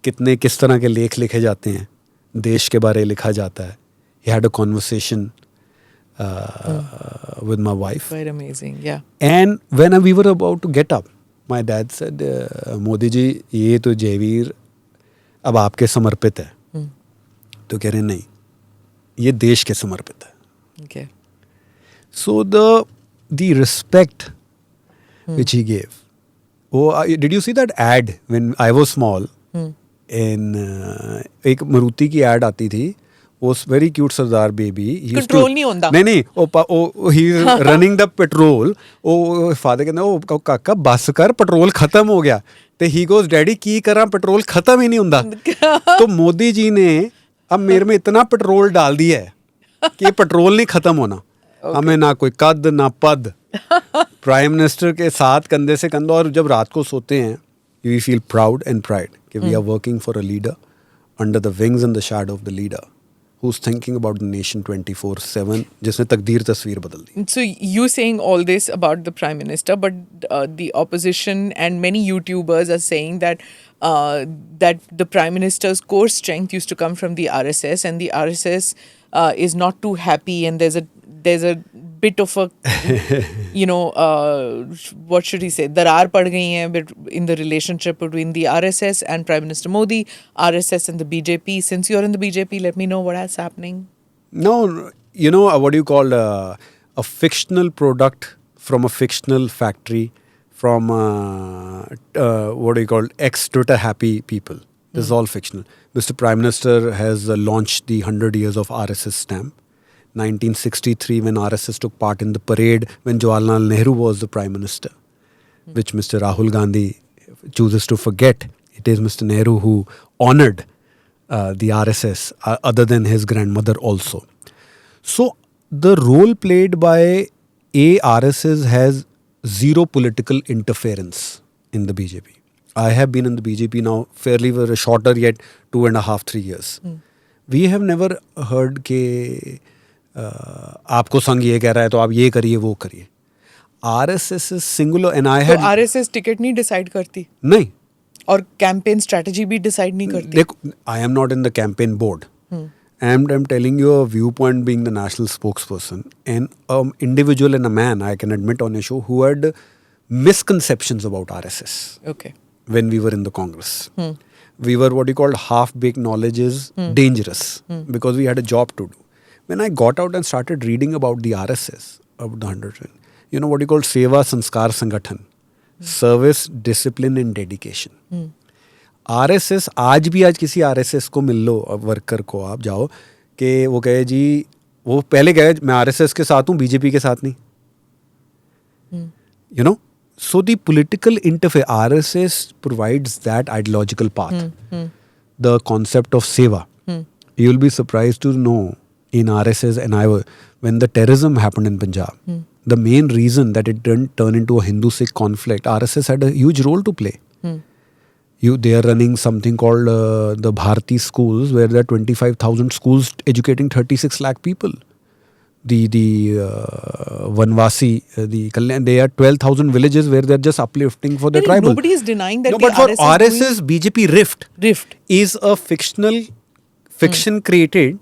कितने किस तरह के लेख लिखे जाते हैं, देश के बारे में लिखा जाता है. He had a conversation with my wife. Quite amazing, yeah. And when we were about to get up, my dad said, Modi ji ये तो जयवीर अब आपके समर्पित है. तो कह रहे नहीं, ये देश के समर्पित है. Okay. So the respect which he gave. Oh, did you see that ad when I was small? In एक मारुति की ad आती थी. Was very cute sardar baby. Control नहीं होता. नहीं ओ he is running the petrol. ओ फादर कहते ओ काका बस कर पेट्रोल खत्म हो गया. तो he goes डैडी की कर रहा पेट्रोल खत्म ही नहीं होता. तो मोदी जी ने अब मेरे में इतना पेट्रोल डाल दिया है कि पेट्रोल नहीं खत्म होना. हमें ना कोई कद ना पद. प्राइम मिनिस्टर के साथ कंधे से कंधा. और जब रात को सोते हैं we feel proud and pride कि we are working for a leader under the wings and the shadow of the leader who's thinking about the nation 24/7, जिसने तकदीर तस्वीर बदल दी. So you saying all this about the Prime Minister, but the opposition and many YouTubers are saying that that the Prime Minister's core strength used to come from the RSS, and the RSS is not too happy, and there's a bit of a what should he say, darar pad gayi hai in the relationship between the RSS and Prime Minister Modi, RSS and the BJP. Since you're in the BJP, let me know what's happening. No, you know what do you call a fictional product from a fictional factory from what do you call ex-Twitter happy people. This is all fictional. Mr. Prime Minister has launched the 100 years of RSS stamp. 1963 when RSS took part in the parade when Jawaharlal Nehru was the Prime Minister, which Mr. Rahul Gandhi chooses to forget. It is Mr. Nehru who honored the RSS other than his grandmother also. So the role played by RSS has zero political interference in the BJP. I have been in the BJP now fairly very shorter yet 2.5-3 years. We have never heard के आपको संघ ये कह रहा है तो आप ये करिए वो करिए. RSS is singular and I had. तो RSS टिकट नहीं डिसाइड करती. नहीं. और कैंपेन स्ट्रेटजी भी डिसाइड नहीं करती. देखो, I am not in the campaign board. I'm telling you a viewpoint being the national spokesperson and an individual and a man I can admit on a show who had misconceptions about RSS. Okay. When we were in the Congress. We were what you called half-baked knowledge is dangerous because we had a job to do. When I got out and started reading about the RSS, about the 100, you know what you call Seva Sanskar Sangathan, service, discipline and dedication. RSS आज भी आज किसी RSS को मिल लो worker को आप जाओ कि वो कहे जी वो पहले कहे मैं RSS के साथ हूँ बीजेपी के साथ नहीं. You know. So the political interface, RSS provides that ideological path. The concept of seva. You will be surprised to know in RSS and when the terrorism happened in Punjab, the main reason that it didn't turn into a Hindu-Sikh conflict, RSS had a huge role to play. They are running something called the Bharati schools where there are 25,000 schools educating 36 lakh people. The Vanvasi, the Kalyan, they are 12,000 villages where they are just uplifting for the tribal. Nobody is denying that. No, but for RSS, BJP Rift is a fiction created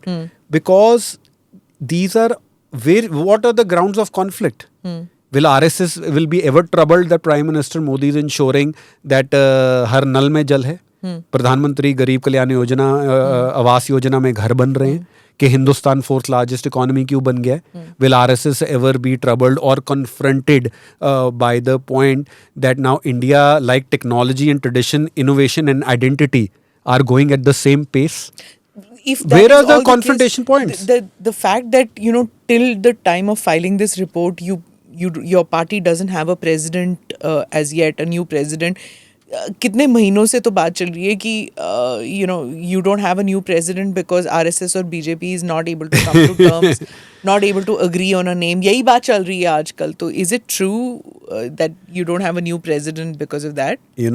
because these are what are the grounds of conflict? Will RSS will be ever troubled that Prime Minister Modi is ensuring that हर नल में जल है, प्रधानमंत्री गरीब कल्याण योजना आवास योजना में घर बन रहे हैं कि हिंदुस्तान फोर्थ लार्जेस्ट इकोनॉमी क्यों बन गया है? Will RSS ever be troubled or confronted by the point that now India, like technology and tradition, innovation and identity, are going at the same pace? Where are the confrontation points? The fact that till the time of filing this report, your party doesn't have a president as yet, a new president. कितने महीनों से तो बात चल रही है कि you don't have a new president because RSS or BJP is not able to come to terms, not able to agree on a name. यही बात चल रही है आजकल. तो is it true that you don't have a new president because of that? The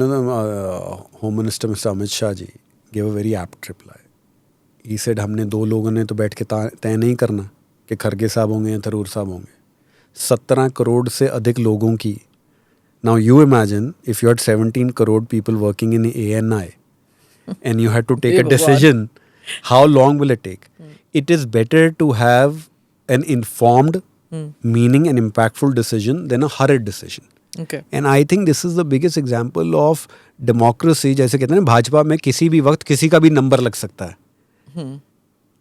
Home Minister Mr. Amit Shah ji gave a very apt reply. He said हमने दो लोगों ने तो बैठ के तय नहीं करना कि खरगे साहब होंगे या थरूर साहब होंगे. 17 करोड़ से अधिक लोगों की Now you imagine if you had 17 crore people working in ANI and you had to take a decision, how long will it take? It is better to have an informed, meaning and impactful decision than a hurried decision. Okay. And I think this is the biggest example of democracy. जैसे कहते हैं ना भाजपा में किसी भी वक्त किसी का भी नंबर लग सकता है.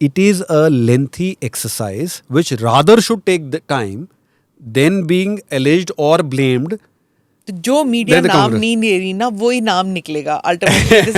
It is a lengthy exercise which rather should take the time than being alleged or blamed. तो जो मीडिया They're the नाम Congress. नहीं ले रही ना वही नाम निकलेगा ultimately.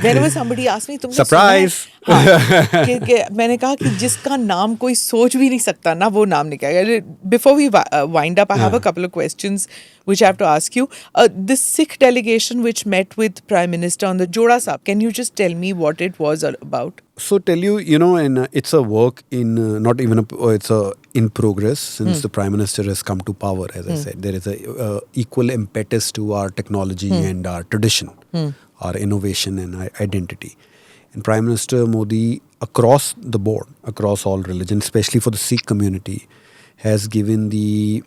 whenever somebody asked me तुमने Surprise. सुना है? हाँ, कि मैंने कहा कि जिसका नाम कोई सोच भी नहीं सकता ना वो नाम निकलेगा. Before we wind up, I have a couple of questions which I have to ask you. The Sikh delegation which met with Prime Minister on the Joda Sahib, can you just tell me what it was about? So tell you, and it's a work in not even it's a in progress since the Prime Minister has come to power. As I said, there is a equal impetus to our technology and our tradition, our innovation and our identity. And Prime Minister Modi, across the board, across all religions, especially for the Sikh community, has given the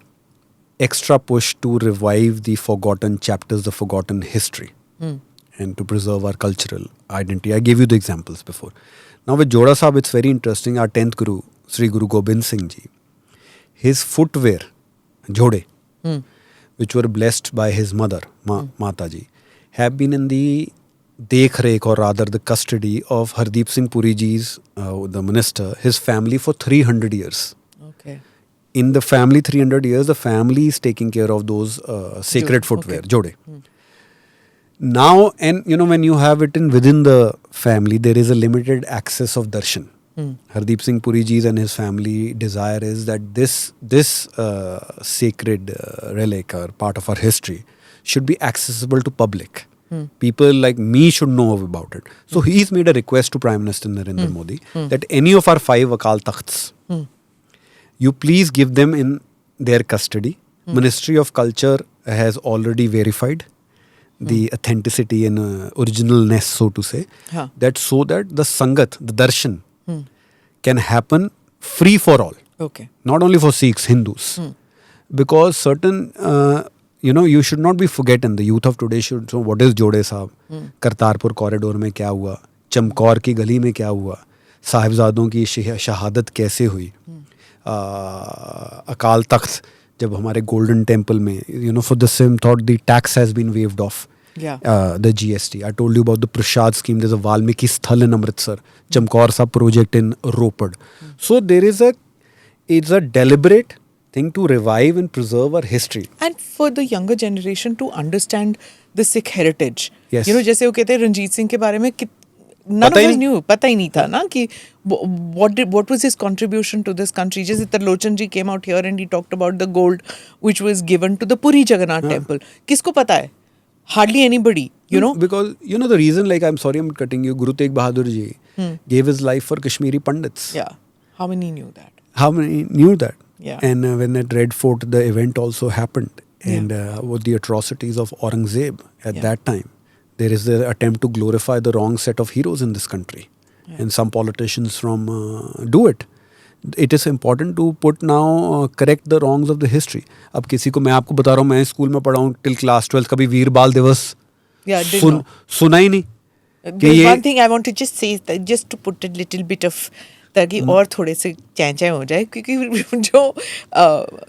extra push to revive the forgotten chapters, the forgotten history. And to preserve our cultural identity. I gave you the examples before. Now with Joda Sahib, it's very interesting. Our 10th Guru, Sri Guru Gobind Singh Ji, his footwear, Jode, which were blessed by his mother, Mata Ji, have been in the dekh-rekh or rather the custody of Hardeep Singh Puri Ji's, the minister, his family for 300 years. Okay. In the family 300 years, the family is taking care of those sacred footwear, okay. Jode. Now, and when you have it within the family, there is a limited access of darshan. Hardeep Singh Puri Ji's and his family desire is that this sacred relic or part of our history should be accessible to public. People like me should know about it. So he's made a request to Prime Minister Narendra Modi that any of our 5 Akal Takhts, you please give them in their custody. Ministry of Culture has already verified the authenticity and originalness, so to say, that so that the Sangat, the Darshan, can happen free for all. Okay. Not only for Sikhs, Hindus. Because certain, you should not be forgotten. The youth of today should know what is Jode Sahib, Kartarpur corridor में क्या हुआ, चमकौर की गली में क्या हुआ, साहिबजादों की शहादत कैसे हुई, अकाल तख्त जब हमारे गोल्डन टेम्पल में, for the same thought the tax has been waived off. Yeah. The GST. I told you about the Prashad scheme. There's a Valmiki Sthal in Amritsar, Chamkaur Sahib project in Ropad. So there is it's a deliberate thing to revive and preserve our history. And for the younger generation to understand the Sikh heritage. Yes. जैसे वो कहते हैं रंजीत सिंह के बारे में none of us knew, पता ही नहीं था ना कि what was his contribution to this country. जैसे Tarlochan ji came out here and he talked about the gold which was given to the Puri Jagannath temple. किसको पता है? Hardly anybody, Because, the reason, I'm sorry I'm cutting you, Guru Tegh Bahadur Ji gave his life for Kashmiri Pandits. Yeah. How many knew that? How many knew that? Yeah. And when at Red Fort, the event also happened. And with the atrocities of Aurangzeb at that time, there is the attempt to glorify the wrong set of heroes in this country. Yeah. And some politicians do it. It is important to put now, correct the wrongs of the history. अब किसी को मैं आपको बता रहा हूँ, मैं school में पढ़ा हूँ till class 12, कभी वीर बाल दिवस सुना ही नहीं. One thing I want to just say, that just to put a little bit of, ताकि और थोड़े से चैंचाएं हो जाए, क्योंकि जो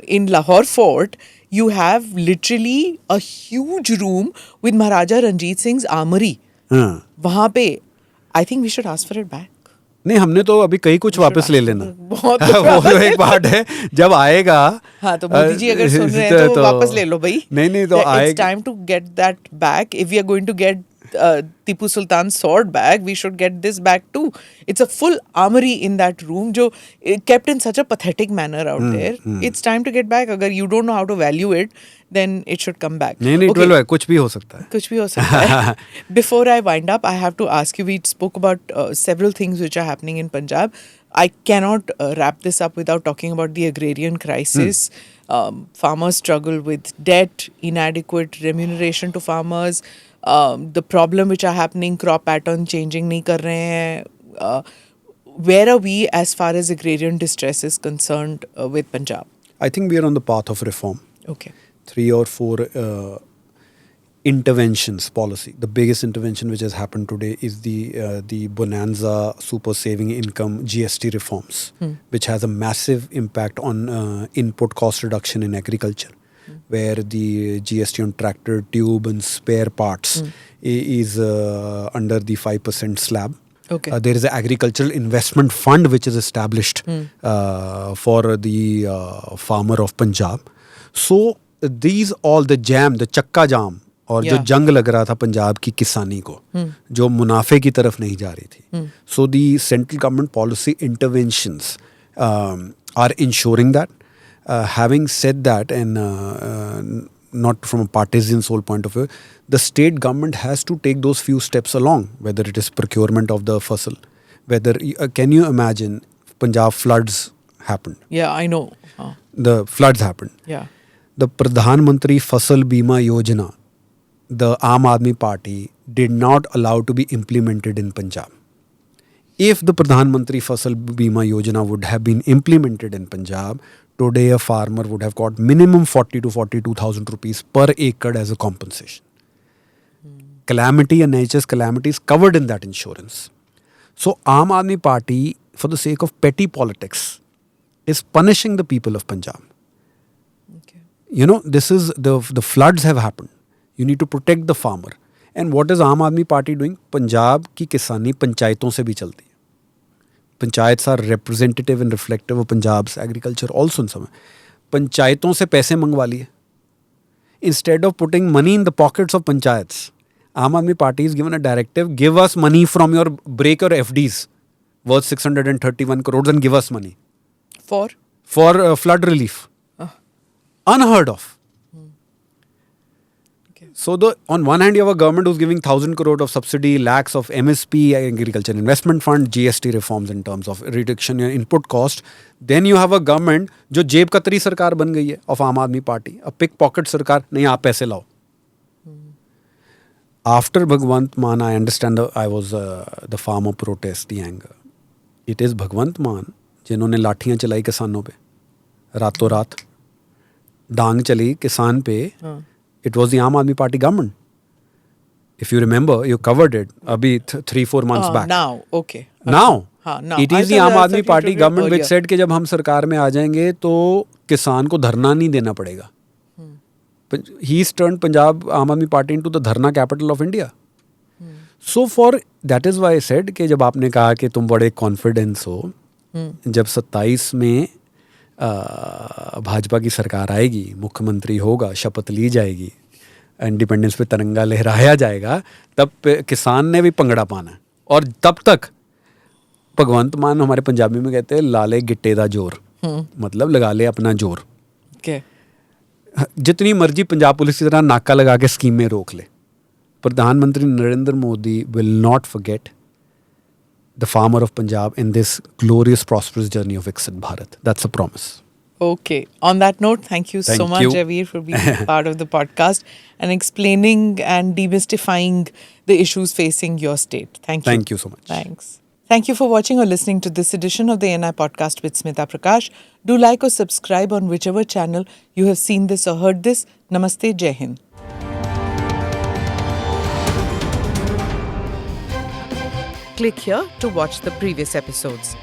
in Lahore Fort, you have literally a huge room with Maharaja Ranjit Singh's armory. वहाँ पे, I think we should ask for it back. नहीं, हमने तो अभी कई कुछ वापस ले लेना. वो एक पार्ट है, जब आएगा. हाँ, तो मोदी जी अगर सुन रहे हैं तो वापस ले लो भाई. नहीं तो आएगा. It's time to get that back. If we are going to get Tipu Sultan's sword back, we should get this back too. It's a full armory in that room, जो kept in such a pathetic manner out there. It's time to get back. अगर you don't know how to value it, then it should come back. नहीं, okay. कुछ भी हो सकता है. कुछ भी हो सकता है. Before I wind up, I have to ask you, we spoke about several things which are happening in Punjab. I cannot wrap this up without talking about the agrarian crisis. Farmers struggle with debt, inadequate remuneration to farmers, the problem which are happening, crop pattern changing nahi kar rahe hain. Where are we as far as agrarian distress is concerned with Punjab? I think we are on the path of reform. Okay. 3 or 4 interventions policy. The biggest intervention which has happened today is the Bonanza Super Saving Income GST reforms, which has a massive impact on input cost reduction in agriculture, where the GST on tractor, tube and spare parts is under the 5% slab. Okay. There is an agricultural investment fund which is established for the farmer of Punjab. So these all the चक्का जाम और जो जंग लग रहा था पंजाब की किसानी को, जो मुनाफे की तरफ नहीं जा रही थी. So the central government policy interventions are ensuring that. Having said that, and not from a partisan sole point of view, the state government has to take those few steps along, whether it is procurement of the fasal, whether can you imagine Punjab floods happened. Yeah, I know. The floods happened. Yeah. The Pradhan Mantri Fasal Bima Yojana, the Aam Aadmi Party did not allow to be implemented in Punjab. If the Pradhan Mantri Fasal Bima Yojana would have been implemented in Punjab, today a farmer would have got minimum 40 to 42,000 rupees per acre as a compensation. Calamity and nature's calamities covered in that insurance. So Aam Aadmi Party, for the sake of petty politics, is punishing the people of Punjab. Okay. You know, this is the floods have happened. You need to protect the farmer. And what is Aam Aadmi Party doing? Punjab की किसानी पंचायतों से भी चलती है. Panchayats are representative and reflective of Punjab's agriculture also in some way. पंचायतों से पैसे मंगवा लिए. Instead of putting money in the pockets of panchayats, Aam Aadmi Party is given a directive, give us money from your, break your FDs worth 631 crores and give us money. For? For flood relief. Unheard of. Okay. So on one hand you have a government who's giving 1,000 crore of subsidy, lakhs of MSP, agriculture investment fund, GST reforms in terms of reduction in input cost. Then you have a government जो जेब कतरी सरकार बन गई है of Aam Aadmi Party, a pickpocket सरकार, नहीं आप पैसे लाओ. After Bhagwant Maan, I understand I was the farmer protest, the anger. It is Bhagwant Maan जिन्होंने लाठियां चलाई किसानों पे रातों रात, डांग चली किसान पे. It was the Aam Aadmi Party government. If you remember, you covered it abhi 3-4 months back. Now, okay. Now, now. It is the Aam Aadmi Party government which said कि जब हम सरकार में आ जाएंगे तो किसान को धरना नहीं देना पड़ेगा. He's turned Punjab Aam Aadmi Party into the dharna capital of India. So that is why I said कि जब आपने कहा कि तुम बड़े कॉन्फिडेंस हो, जब 27 में भाजपा की सरकार आएगी, मुख्यमंत्री होगा, शपथ ली जाएगी, इंडिपेंडेंस पे तिरंगा लहराया जाएगा, तब किसान ने भी पंगड़ा पाना है. और तब तक भगवंत मान हमारे पंजाबी में कहते हैं लाले गिट्टे दा जोर, मतलब लगा ले अपना जोर. जितनी मर्जी पंजाब पुलिस की तरह नाका लगा के स्कीम में रोक ले, प्रधानमंत्री Narendra Modi will not forget the farmer of Punjab in this glorious, prosperous journey of Viksit Bharat. That's a promise. Okay. On that note, thank you so much, Javeer, for being part of the podcast and explaining and demystifying the issues facing your state. Thank you. Thank you so much. Thanks. Thank you for watching or listening to this edition of the NI Podcast with Smita Prakash. Do like or subscribe on whichever channel you have seen this or heard this. Namaste, Jai Hind. Click here to watch the previous episodes.